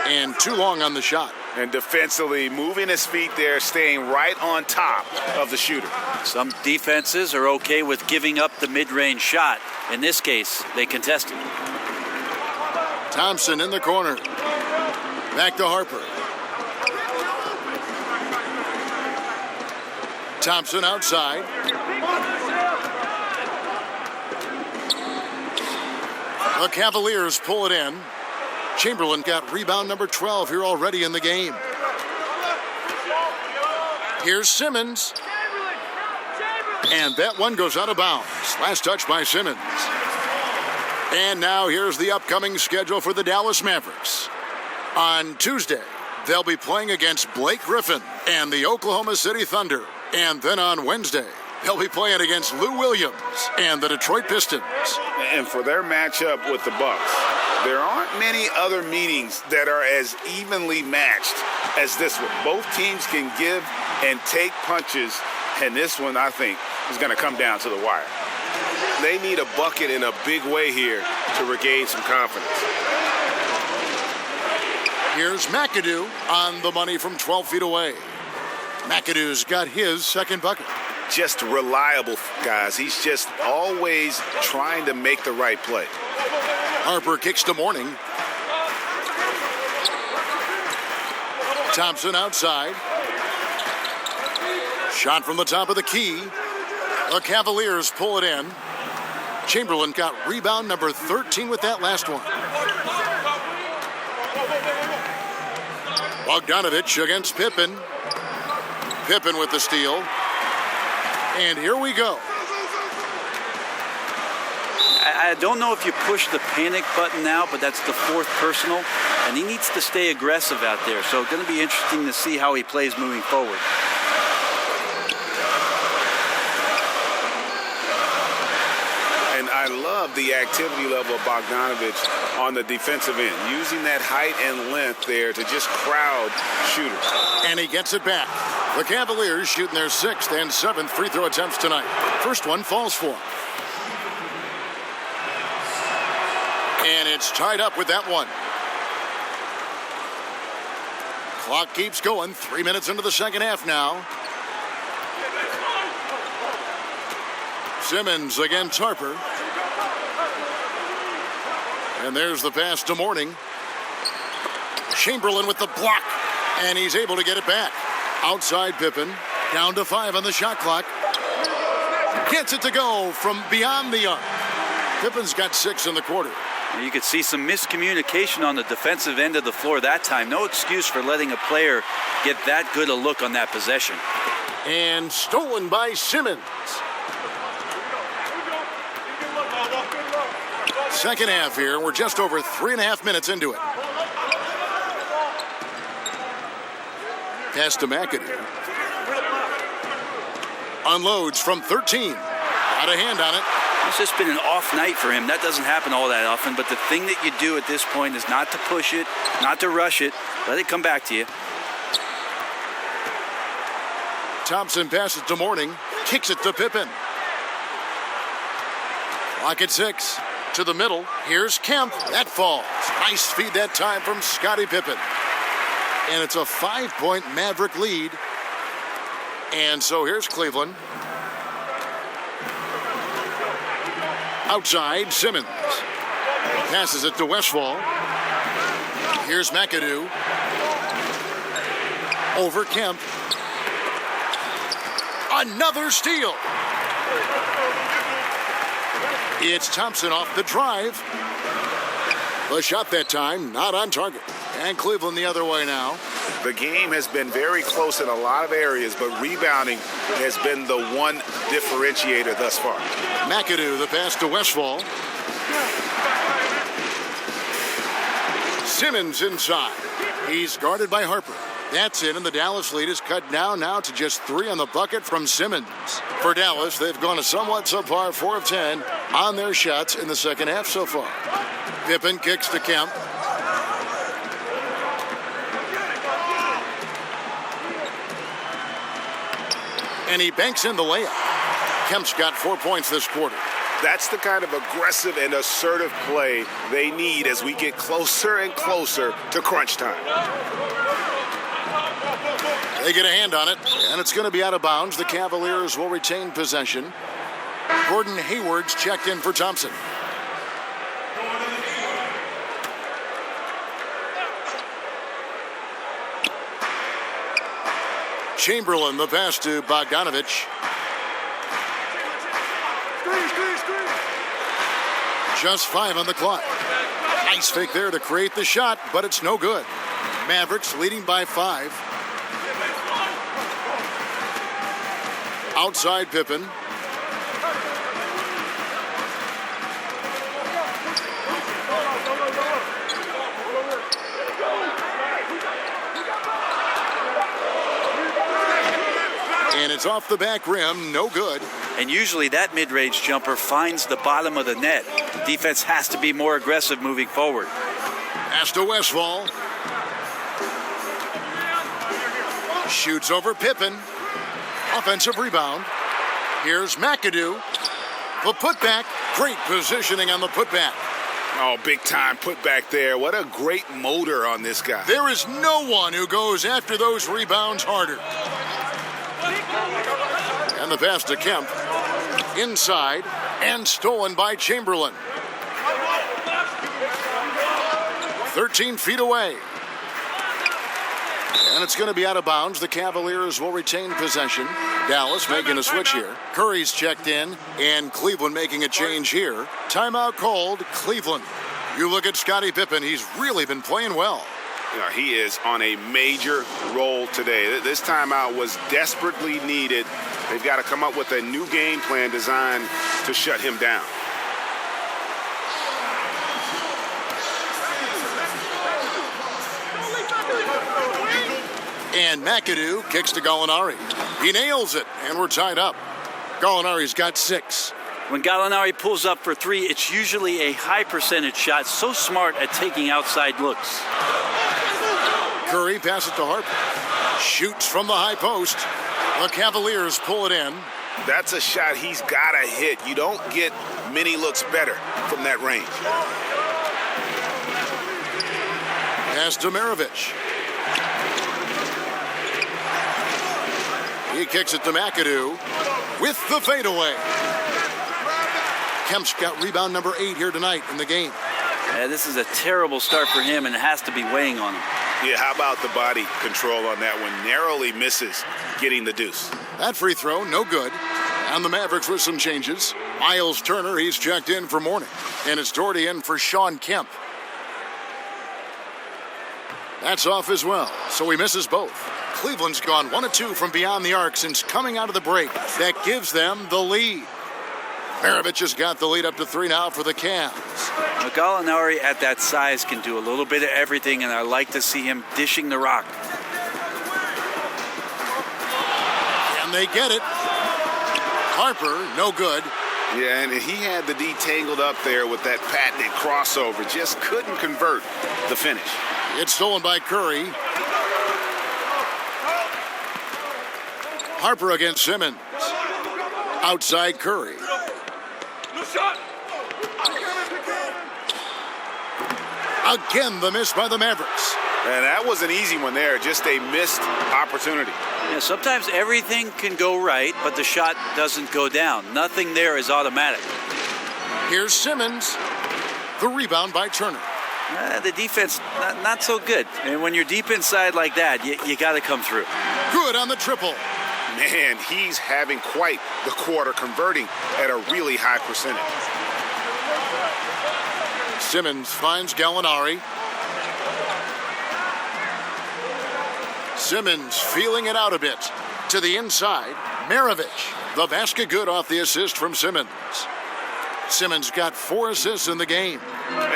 And too long on the shot. And defensively, moving his feet there, staying right on top of the shooter. Some defenses are okay with giving up the mid-range shot. In this case, they contested. Thompson in the corner. Back to Harper. Thompson outside. The Cavaliers pull it in. Chamberlain got rebound number 12 here already in the game. Here's Simmons. And that one goes out of bounds. Last touch by Simmons. And now here's the upcoming schedule for the Dallas Mavericks. On Tuesday, they'll be playing against Blake Griffin and the Oklahoma City Thunder. And then on Wednesday, they'll be playing against Lou Williams and the Detroit Pistons. And for their matchup with the Bucks, there aren't many other meetings that are as evenly matched as this one. Both teams can give and take punches, and this one, I think, is going to come down to the wire. They need a bucket in a big way here to regain some confidence. Here's McAdoo on the money from 12 feet away. McAdoo's got his second bucket. Just reliable, guys. He's just always trying to make the right play. Harper kicks to Mourning. Thompson outside. Shot from the top of the key. The Cavaliers pull it in. Chamberlain got rebound number 13 with that last one. Bogdanovich against Pippen. Pippen with the steal. And here we go. I don't know if you push the panic button now, but that's the 4th personal, and he needs to stay aggressive out there. So it's going to be interesting to see how he plays moving forward. And I love the activity level of Bogdanovich on the defensive end, using that height and length there to just crowd shooters. And he gets it back. The Cavaliers shooting their 6th and 7th free throw attempts tonight. First one falls for him. And it's tied up with that one. Clock keeps going. 3 minutes into the second half now. Simmons against Harper. And there's the pass to Mourning. Chamberlain with the block. And he's able to get it back. Outside Pippen. Down to 5 on the shot clock. Gets it to go from beyond the arc. Pippen's got 6 in the quarter. You could see some miscommunication on the defensive end of the floor that time. No excuse for letting a player get that good a look on that possession. And stolen by Simmons. Second half here. We're just over 3.5 minutes into it. Pass to McAdoo. Unloads from 13. Got a hand on it. It's just been an off night for him. That doesn't happen all that often, but the thing that you do at this point is not to push it, not to rush it. Let it come back to you. Thompson passes to Mourning. Kicks it to Pippen. Clock at 6. To the middle. Here's Kemp. That falls. Nice feed that time from Scottie Pippen. And it's a 5-point Maverick lead. And so here's Cleveland. Outside, Simmons. Passes it to Westfall. Here's McAdoo. Over Kemp. Another steal. It's Thompson off the drive. The shot that time, not on target. And Cleveland the other way now. The game has been very close in a lot of areas, but rebounding has been the one differentiator thus far. McAdoo, the pass to Westfall. Simmons inside. He's guarded by Harper. That's in, and the Dallas lead is cut down now to just 3 on the bucket from Simmons. For Dallas, they've gone a somewhat subpar 4 of 10 on their shots in the second half so far. Pippen kicks to Kemp. And he banks in the layup. Kemp's got 4 points this quarter. That's the kind of aggressive and assertive play they need as we get closer and closer to crunch time. They get a hand on it, and it's going to be out of bounds. The Cavaliers will retain possession. Gordon Hayward's checked in for Thompson. Chamberlain, the pass to Bogdanovich. Just 5 on the clock. Nice fake there to create the shot, but it's no good. Mavericks leading by 5. Outside Pippen. And it's off the back rim, no good. And usually that mid-range jumper finds the bottom of the net. Defense has to be more aggressive moving forward. Pass to Westfall. Shoots over Pippen. Offensive rebound. Here's McAdoo. The putback. Great positioning on the putback. Oh, big time putback there. What a great motor on this guy. There is no one who goes after those rebounds harder. And the pass to Kemp. Inside and stolen by Chamberlain. 13 feet away. And it's going to be out of bounds. The Cavaliers will retain possession. Dallas making a switch here. Curry's checked in, and Cleveland making a change here. Timeout called, Cleveland. You look at Scottie Pippen, he's really been playing well. Yeah, he is on a major roll today. This timeout was desperately needed. They've got to come up with a new game plan designed to shut him down. And McAdoo kicks to Gallinari. He nails it, and we're tied up. Gallinari's got 6. When Gallinari pulls up for 3, it's usually a high percentage shot. So smart at taking outside looks. Curry passes to Harper. Shoots from the high post. The Cavaliers pull it in. That's a shot he's got to hit. You don't get many looks better from that range. Pass to Maravich. He kicks it to McAdoo with the fadeaway. Kemp's got rebound number 8 here tonight in the game. Yeah, this is a terrible start for him, and it has to be weighing on him. Yeah, how about the body control on that one? Narrowly misses getting the deuce. That free throw, no good. And the Mavericks with some changes. Miles Turner, he's checked in for Mourning. And it's Doherty in for Sean Kemp. That's off as well, so he misses both. Cleveland's gone 1 of 2 from beyond the arc since coming out of the break. That gives them the lead. Maravich has got the lead up to 3 now for the Cavs. Gallinari at that size can do a little bit of everything, and I like to see him dishing the rock. And they get it. Harper, no good. Yeah, and he had the D tangled up there with that patented crossover. Just couldn't convert the finish. It's stolen by Curry. Harper against Simmons. Outside Curry. Again, the miss by the Mavericks. And that was an easy one there, just a missed opportunity. Yeah, sometimes everything can go right, but the shot doesn't go down. Nothing there is automatic. Here's Simmons. The rebound by Turner. The defense, not so good. And when you're deep inside like that, you got to come through. Good on the triple. Man, he's having quite the quarter, converting at a really high percentage. Simmons finds Gallinari. Simmons feeling it out a bit. To the inside, Maravich. The basket good off the assist from Simmons. Simmons got 4 assists in the game.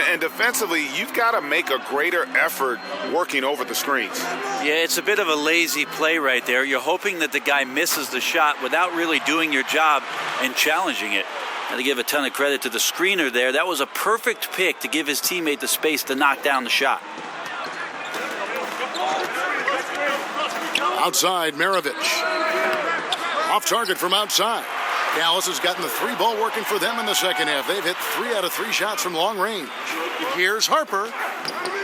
And defensively, you've got to make a greater effort working over the screens. Yeah, it's a bit of a lazy play right there. You're hoping that the guy misses the shot without really doing your job and challenging it. Got to give a ton of credit to the screener there. That was a perfect pick to give his teammate the space to knock down the shot. Outside, Maravich. Off target from outside. Dallas has gotten the 3-ball working for them in the second half. They've hit 3 out of 3 shots from long range. Here's Harper,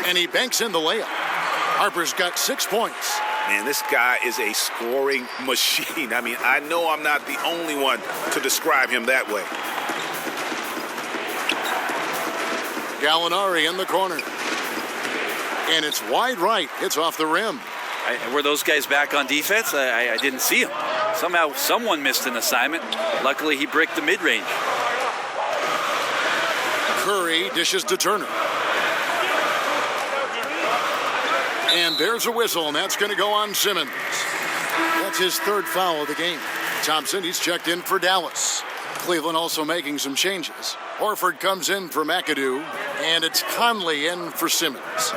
and he banks in the layup. Harper's got 6 points. Man, this guy is a scoring machine. I mean, I know I'm not the only one to describe him that way. Gallinari in the corner. And it's wide right. It's off the rim. Were those guys back on defense? I didn't see them. Somehow someone missed an assignment. Luckily, he bricked the mid-range. Curry dishes to Turner. And there's a whistle, and that's going to go on Simmons. That's his 3rd foul of the game. Thompson, he's checked in for Dallas. Cleveland also making some changes. Horford comes in for McAdoo, and it's Conley in for Simmons.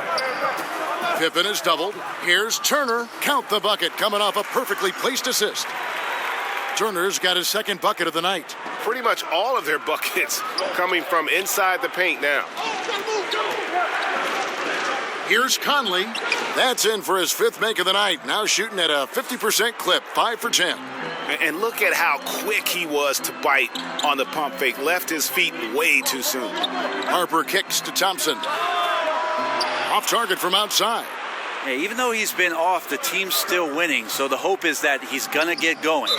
Pippen is doubled. Here's Turner. Count the bucket, coming off a perfectly placed assist. Turner's got his 2nd bucket of the night. Pretty much all of their buckets coming from inside the paint now. Here's Conley. That's in for his 5th make of the night. Now shooting at a 50% clip, 5 for 10. And look at how quick he was to bite on the pump fake. Left his feet way too soon. Harper kicks to Thompson. Off target from outside. Yeah, even though he's been off, the team's still winning, so the hope is that he's going to get going.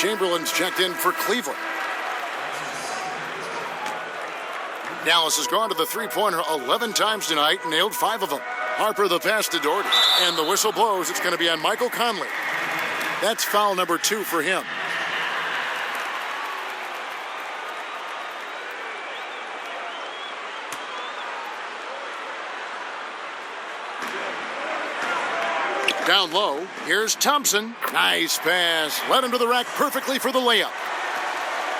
Chamberlain's checked in for Cleveland. Dallas has gone to the three-pointer 11 times tonight and nailed 5 of them. Harper the pass to Doherty. And the whistle blows. It's going to be on Michael Conley. That's foul number 2 for him. Down low, here's Thompson. Nice pass. Led him to the rack perfectly for the layup.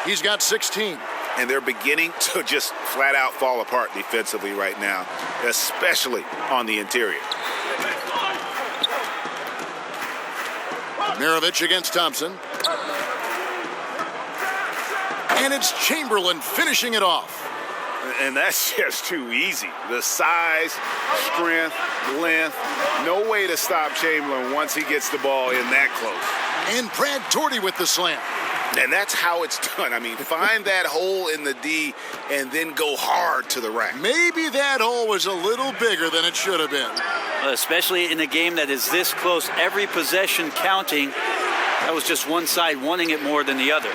He's got 16. And they're beginning to just flat out fall apart defensively right now, especially on the interior. Maravich against Thompson. And it's Chamberlain finishing it off. And that's just too easy. The size, strength, length, no way to stop Chamberlain once he gets the ball in that close. And Brad Doherty with the slam. And that's how it's done. I mean, find that hole in the D and then go hard to the rack. Maybe that hole was a little bigger than it should have been. Especially in a game that is this close, every possession counting. That was just one side wanting it more than the other.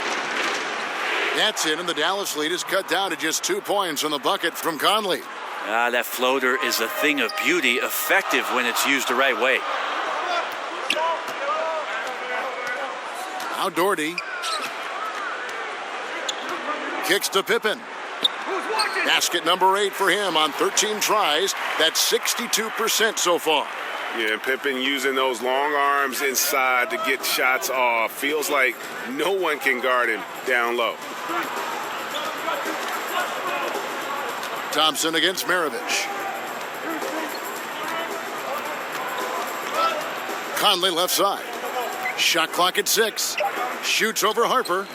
That's it, and the Dallas lead is cut down to just 2 points on the bucket from Conley. That floater is a thing of beauty, effective when it's used the right way. Now Doherty kicks to Pippen. Basket number 8 for him on 13 tries. That's 62% so far. Yeah, and Pippen using those long arms inside to get shots off. Feels like no one can guard him down low. Thompson against Maravich. Conley left side. Shot clock at 6. Shoots over Harper.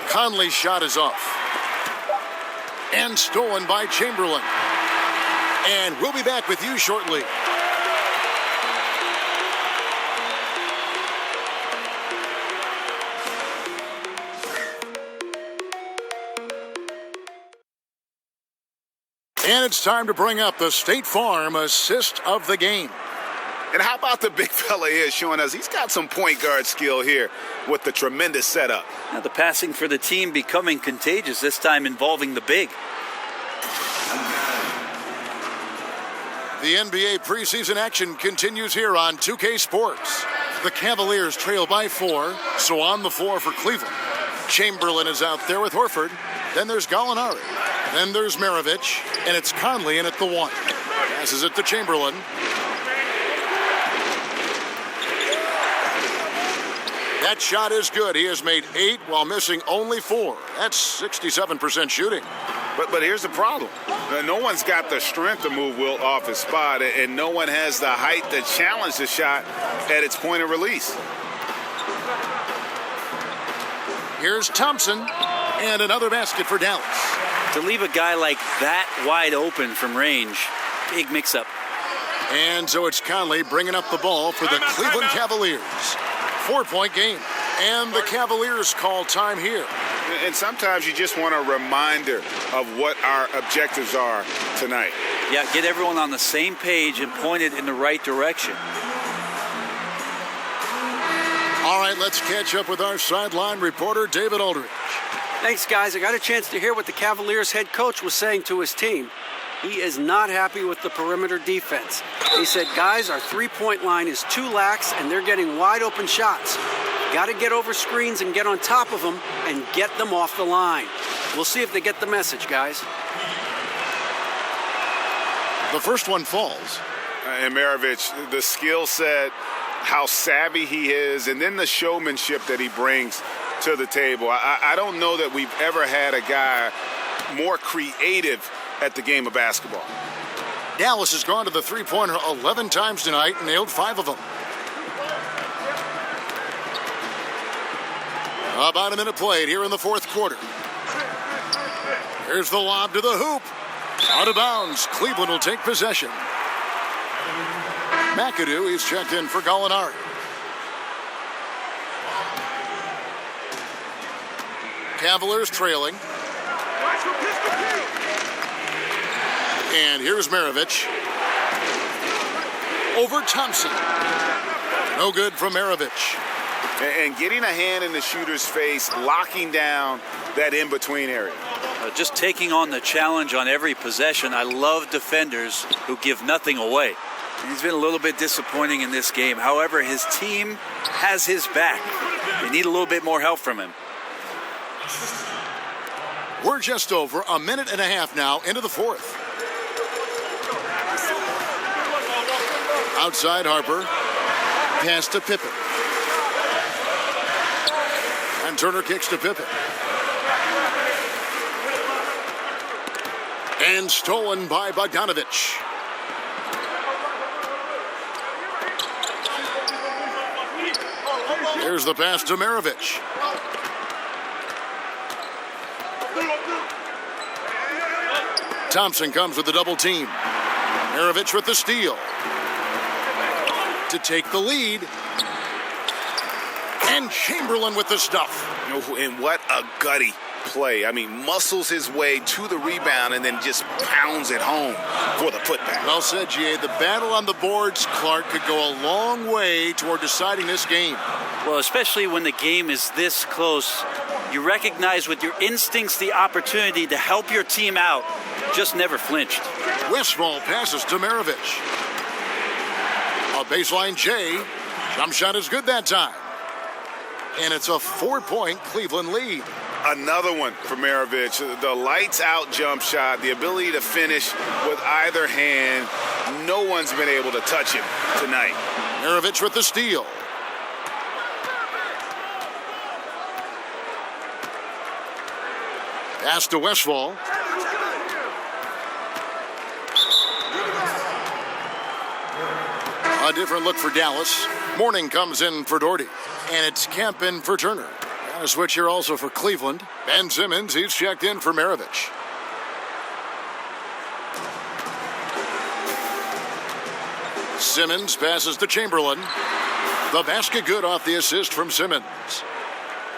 Conley's shot is off. And stolen by Chamberlain. And we'll be back with you shortly. And it's time to bring up the State Farm assist of the game. And how about the big fella here showing us he's got some point guard skill here with the tremendous setup. Now the passing for the team becoming contagious, this time involving the big. The NBA preseason action continues here on 2K Sports. The Cavaliers trail by 4, so on the floor for Cleveland. Chamberlain is out there with Horford. Then there's Gallinari. Then there's Maravich, and it's Conley in at the 1. Passes it to Chamberlain. That shot is good. He has made 8 while missing only 4. That's 67% shooting. But here's the problem. No one's got the strength to move Wilt off his spot, and no one has the height to challenge the shot at its point of release. Here's Thompson, and another basket for Dallas. To leave a guy like that wide open from range, big mix-up. And so it's Conley bringing up the ball for the Cleveland Cavaliers. 4-point game, and the Cavaliers call time here. And sometimes you just want a reminder of what our objectives are tonight. Yeah, get everyone on the same page and point it in the right direction. All right, let's catch up with our sideline reporter, David Aldridge. Thanks, guys. I got a chance to hear what the Cavaliers head coach was saying to his team. He is not happy with the perimeter defense. He said, guys, our three-point line is too lax, and they're getting wide open shots. Got to get over screens and get on top of them and get them off the line. We'll see if they get the message, guys. The first one falls. And Maravich, the skill set, how savvy he is, and then the showmanship that he brings to the table. I don't know that we've ever had a guy more creative at the game of basketball. Dallas has gone to the three-pointer 11 times tonight and nailed 5 of them. About a minute played here in the fourth quarter. Here's the lob to the hoop. Out of bounds. Cleveland will take possession. McAdoo, he's checked in for Gallinari. Cavaliers trailing. And here's Maravich. Over Thompson. No good from Maravich. And getting a hand in the shooter's face, locking down that in-between area. Just taking on the challenge on every possession. I love defenders who give nothing away. He's been a little bit disappointing in this game. However, his team has his back. They need a little bit more help from him. We're just over a minute and a half now into the fourth. Outside Harper. Pass to Pippen. And Turner kicks to Pippen. And stolen by Bogdanovich. Here's the pass to Maravich. Thompson comes with the double team. Maravich with the steal. To take the lead. And Chamberlain with the stuff. And what a gutty play. I mean, muscles his way to the rebound and then just pounds it home for the putback. Well said, G.A. The battle on the boards, Clark, could go a long way toward deciding this game. Well, especially when the game is this close, you recognize with your instincts the opportunity to help your team out. Just never flinched. Westphal passes to Maravich. A baseline J. Jump shot is good that time. And it's a 4-point Cleveland lead. Another one for Maravich. The lights-out jump shot, the ability to finish with either hand. No one's been able to touch him tonight. Maravich with the steal. Pass to Westphal. A different look for Dallas. Mourning comes in for Doherty. And it's Kemp in for Turner. And a switch here also for Cleveland. Ben Simmons, he's checked in for Maravich. Simmons passes to Chamberlain. The basket good off the assist from Simmons.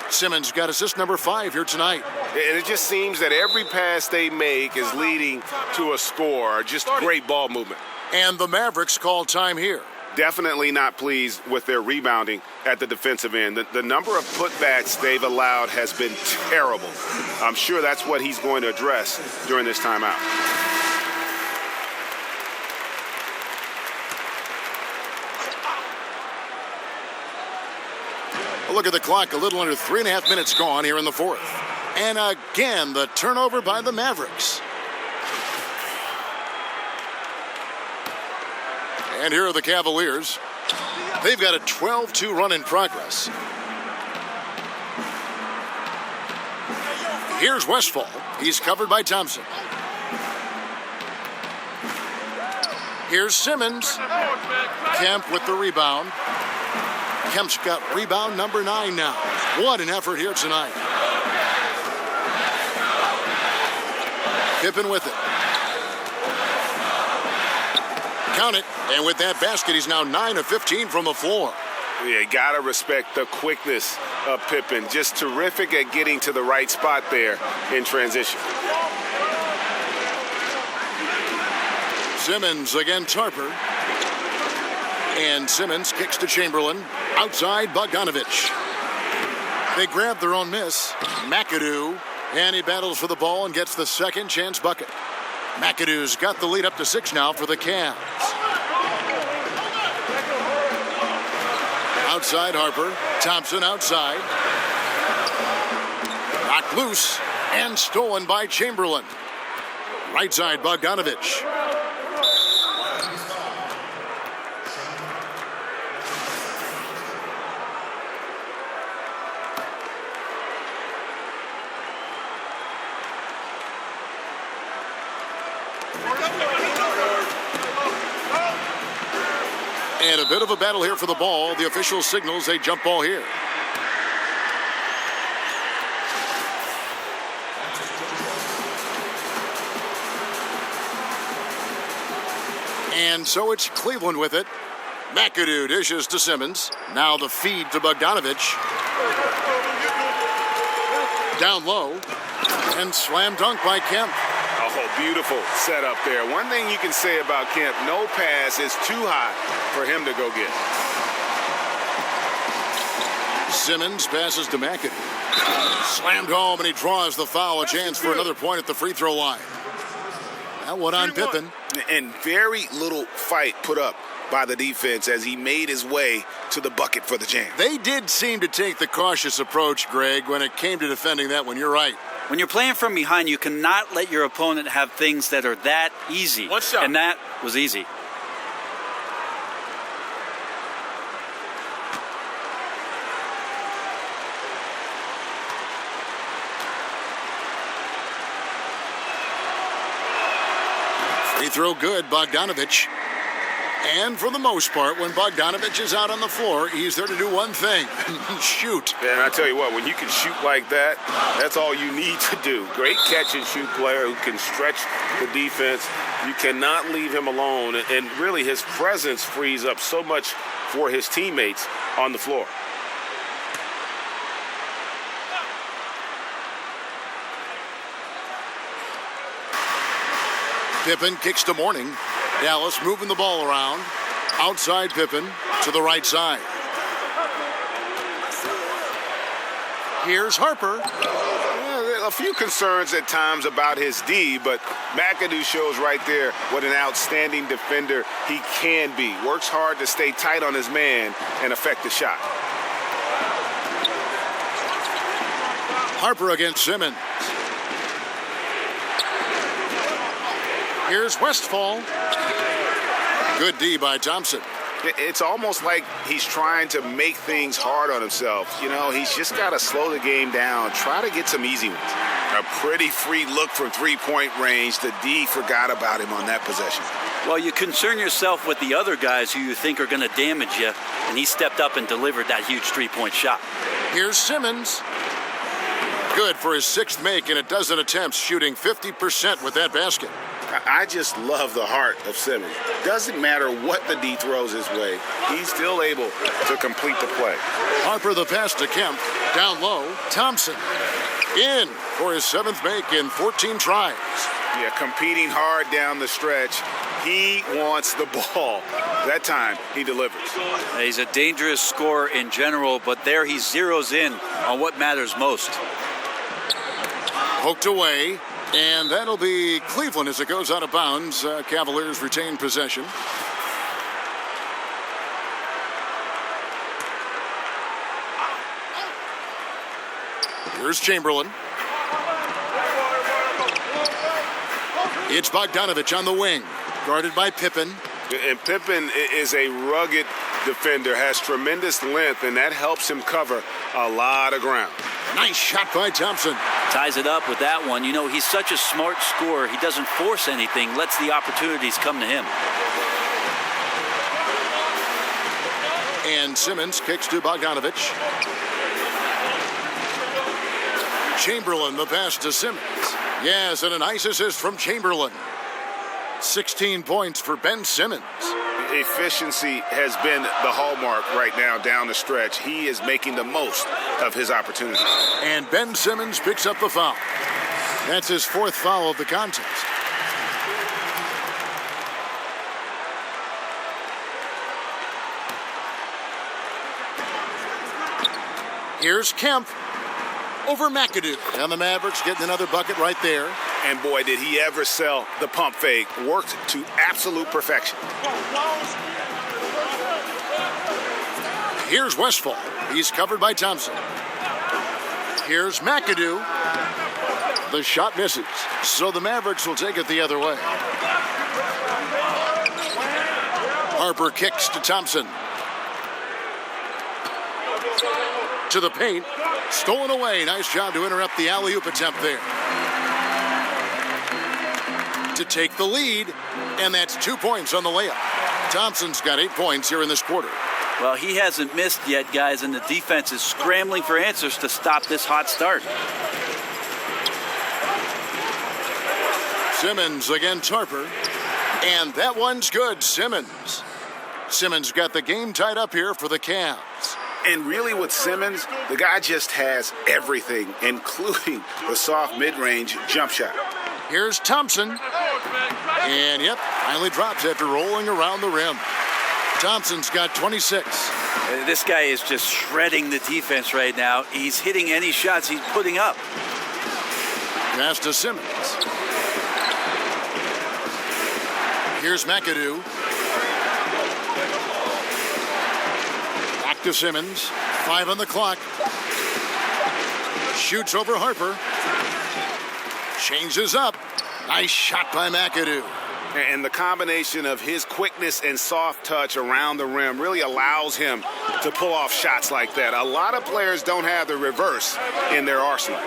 Simmons got assist number 5 here tonight. And it just seems that every pass they make is leading to a score. Just great ball movement. And the Mavericks call time here. Definitely not pleased with their rebounding at the defensive end. The number of putbacks they've allowed has been terrible. I'm sure that's what he's going to address during this timeout. Look at the clock, a little under 3.5 minutes gone here in the fourth. And again, the turnover by the Mavericks. And here are the Cavaliers. They've got a 12-2 run in progress. Here's Westphal. He's covered by Thompson. Here's Simmons. Kemp with the rebound. Kemp's got rebound number 9 now. What an effort here tonight. Pippen with it. Count it. And with that basket, he's now 9 of 15 from the floor. Yeah, you got to respect the quickness of Pippen. Just terrific at getting to the right spot there in transition. Simmons against Harper. And Simmons kicks to Chamberlain. Outside Bogdanovich. They grab their own miss. McAdoo. And he battles for the ball and gets the second chance bucket. McAdoo's got the lead up to 6 now for the Cavs. Outside Harper. Thompson outside. Knocked loose and stolen by Chamberlain. Right side Bogdanovich. And a bit of a battle here for the ball. The official signals a jump ball here. And so it's Cleveland with it. McAdoo dishes to Simmons. Now the feed to Bogdanovich. Down low. And slam dunk by Kemp. Oh, beautiful setup there. One thing you can say about Kemp, no pass is too high for him to go get. Simmons passes to McAdoo. Slammed home, and he draws the foul. A chance for another point at the free throw line. That one on Pippen. And very little fight put up by the defense as he made his way to the bucket for the jam. They did seem to take the cautious approach, Greg, when it came to defending that one. You're right. When you're playing from behind, you cannot let your opponent have things that are that easy. What's up? And that was easy. Free throw good, Bogdanovich. And for the most part, when Bogdanovich is out on the floor, he's there to do one thing, shoot. And I tell you what, when you can shoot like that, that's all you need to do. Great catch and shoot player who can stretch the defense. You cannot leave him alone. And really, his presence frees up so much for his teammates on the floor. Pippen kicks to Mourning. Dallas moving the ball around. Outside Pippen to the right side. Here's Harper. A few concerns at times about his D, but McAdoo shows right there what an outstanding defender he can be. Works hard to stay tight on his man and affect the shot. Harper against Simmons. Here's Westphal. Good D by Thompson. It's almost like he's trying to make things hard on himself. You know, he's just got to slow the game down, try to get some easy ones. A pretty free look from three-point range. The D forgot about him on that possession. Well, you concern yourself with the other guys who you think are going to damage you, and he stepped up and delivered that huge three-point shot. Here's Simmons. Good for his 6th make in a dozen attempts, shooting 50% with that basket. I just love the heart of Simmons. Doesn't matter what the D throws his way, he's still able to complete the play. Harper the pass to Kemp. Down low, Thompson. in for his 7th make in 14 tries. Yeah, competing hard down the stretch. He wants the ball. That time, he delivers. He's a dangerous scorer in general, but there he zeroes in on what matters most. Poked away, and that'll be Cleveland as it goes out of bounds. Cavaliers retain possession. Here's Chamberlain. It's Bogdanovich on the wing, guarded by Pippen. And Pippen is a rugged defender, has tremendous length, and that helps him cover a lot of ground. Nice shot by Thompson. Ties it up with that one. You know, he's such a smart scorer. He doesn't force anything, lets the opportunities come to him. And Simmons kicks to Bogdanovich. Chamberlain, the pass to Simmons. Yes, and a nice assist from Chamberlain. 16 points for Ben Simmons. Efficiency has been the hallmark right now down the stretch. He is making the most of his opportunity. And Ben Simmons picks up the foul. That's his 4th foul of the contest. Here's Kemp over McAdoo. And the Mavericks getting another bucket right there. And boy, did he ever sell the pump fake. Worked to absolute perfection. Here's Westphal. He's covered by Thompson. Here's McAdoo. The shot misses. So the Mavericks will take it the other way. Harper kicks to Thompson. To the paint. Stolen away. Nice job to interrupt the alley-oop attempt there. To take the lead, and that's 2 points on the layup. Thompson's got 8 points here in this quarter. Well, he hasn't missed yet, guys, and the defense is scrambling for answers to stop this hot start. Simmons against Harper, and that one's good. Simmons got the game tied up here for the Cavs. And really with Simmons, the guy just has everything, including the soft mid-range jump shot. Here's Thompson. And, yep, finally drops after rolling around the rim. Thompson's got 26. This guy is just shredding the defense right now. He's hitting any shots he's putting up. Pass to Simmons. Here's McAdoo. Back to Simmons. 5 on the clock. Shoots over Harper. Changes up. Nice shot by McAdoo. And the combination of his quickness and soft touch around the rim really allows him to pull off shots like that. A lot of players don't have the reverse in their arsenal.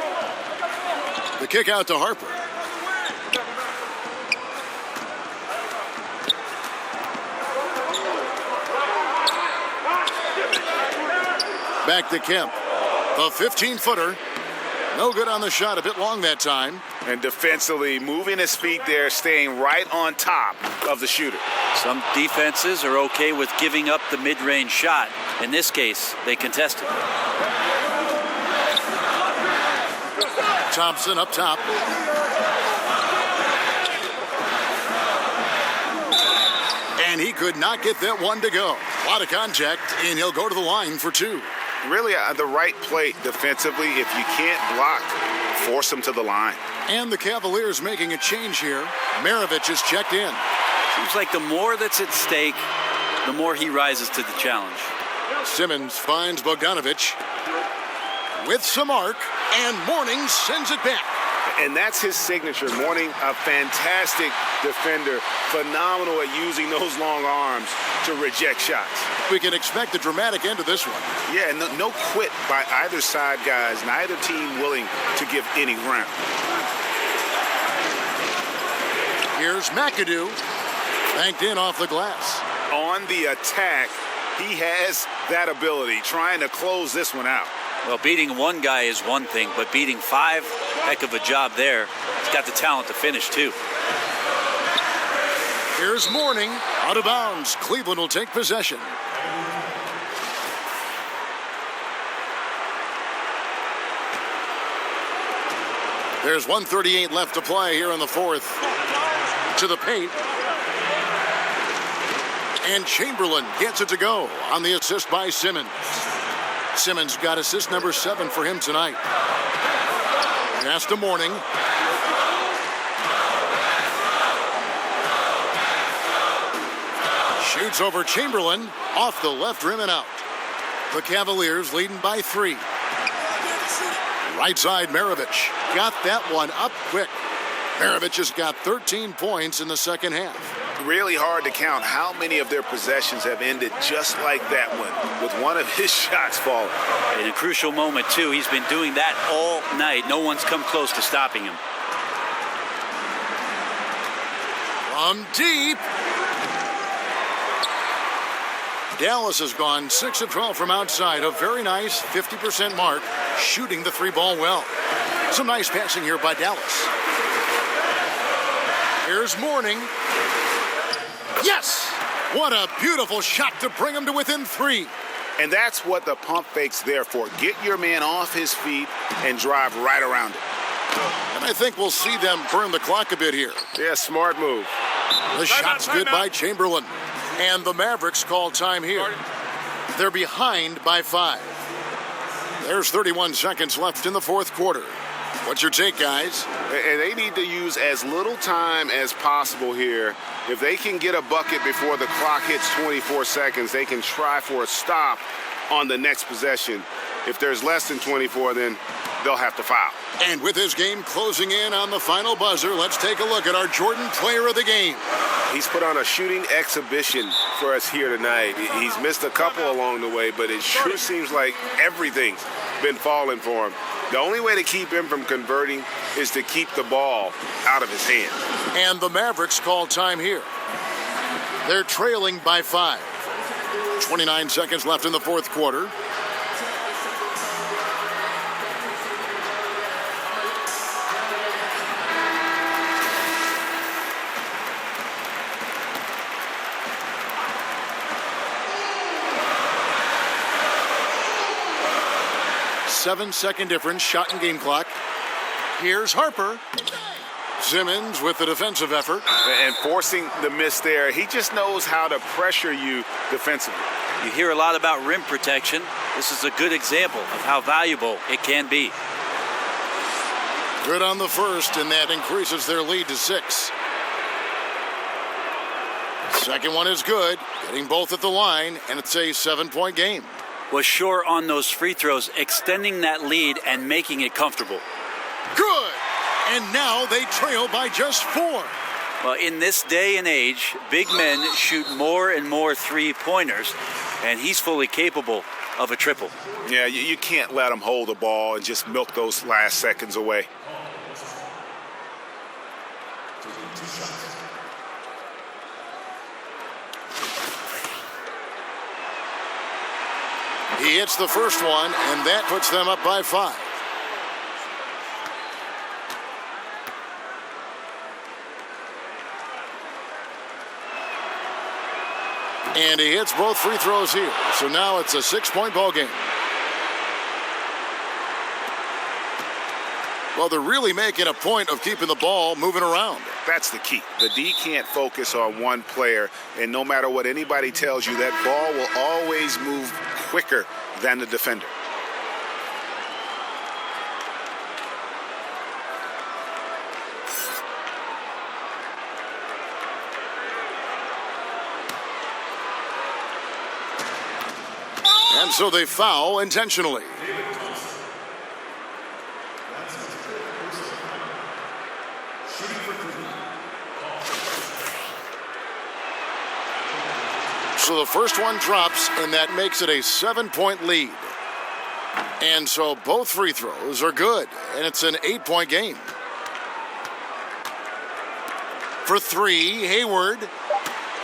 The kick out to Harper. Back to Kemp. The 15-footer. No good on the shot. A bit long that time. And defensively, moving his feet there, staying right on top of the shooter. Some defenses are okay with giving up the mid-range shot. In this case, they contested. Thompson up top. And he could not get that one to go. A lot of contact, and he'll go to the line for 2. Really the right play defensively. If you can't block, force him to the line. And the Cavaliers making a change here. Maravich is checked in. Seems like the more that's at stake, the more he rises to the challenge. Simmons finds Bogdanovich with some arc, and Mourning sends it back. And that's his signature. Mourning, a fantastic defender, phenomenal at using those long arms to reject shots. We can expect a dramatic end to this one. Yeah, and no quit by either side, guys. Neither team willing to give any ground. Here's McAdoo, banked in off the glass. On the attack, he has that ability, trying to close this one out. Well, beating one guy is one thing, but beating 5, heck of a job there. He's got the talent to finish, too. Here's Mourning, out of bounds. Cleveland will take possession. There's 1:38 left to play here in the fourth. To the paint. And Chamberlain gets it to go on the assist by Simmons. Simmons got assist number 7 for him tonight. Pass to Mourning. Shoots over Chamberlain, off the left rim and out. The Cavaliers leading by 3. Right side, Maravich got that one up quick. Maravich has got 13 points in the second half. Really hard to count how many of their possessions have ended just like that one, with one of his shots falling. In a crucial moment, too. He's been doing that all night. No one's come close to stopping him. From deep. Dallas has gone 6 of 12 from outside. A very nice 50% mark, shooting the 3-ball well. Some nice passing here by Dallas. Here's Mourning. Yes! What a beautiful shot to bring him to within 3. And that's what the pump fake's there for. Get your man off his feet and drive right around it. And I think we'll see them burn the clock a bit here. Yeah, smart move. The shot's good by Chamberlain. And the Mavericks call time here. They're behind by 5. There's 31 seconds left in the fourth quarter. What's your take, guys? And they need to use as little time as possible here. If they can get a bucket before the clock hits 24 seconds, they can try for a stop on the next possession. If there's less than 24, then they'll have to foul. And with this game closing in on the final buzzer, let's take a look at our Jordan Player of the Game. He's put on a shooting exhibition for us here tonight. He's missed a couple along the way, but it sure seems like everything's been falling for him. The only way to keep him from converting is to keep the ball out of his hand. And the Mavericks call time here. They're trailing by 5. 29 seconds left in the fourth quarter. Seven-second difference, shot and game clock. Here's Harper. Simmons with the defensive effort. And forcing the miss there. He just knows how to pressure you defensively. You hear a lot about rim protection. This is a good example of how valuable it can be. Good on the first, and that increases their lead to 6. Second one is good, getting both at the line, and it's a 7-point game. Was sure on those free throws, extending that lead and making it comfortable. Good! And now they trail by just 4. Well, in this day and age, big men shoot more and more three-pointers, and he's fully capable of a triple. Yeah, you can't let him hold the ball and just milk those last seconds away. He hits the first one, and that puts them up by 5. And he hits both free throws here. So now it's a 6-point ball game. Well, they're really making a point of keeping the ball moving around. That's the key. The D can't focus on one player, and no matter what anybody tells you, that ball will always move quicker than the defender. And so they foul intentionally. So the first one drops, and that makes it a 7-point lead. And so both free throws are good, and it's an 8-point game. For 3, Hayward,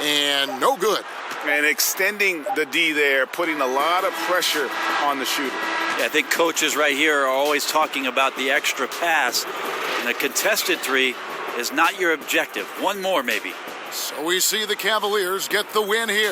and no good. And extending the D there, putting a lot of pressure on the shooter. Yeah, I think coaches right here are always talking about the extra pass, and a contested 3 is not your objective. One more, maybe. So we see the Cavaliers get the win here.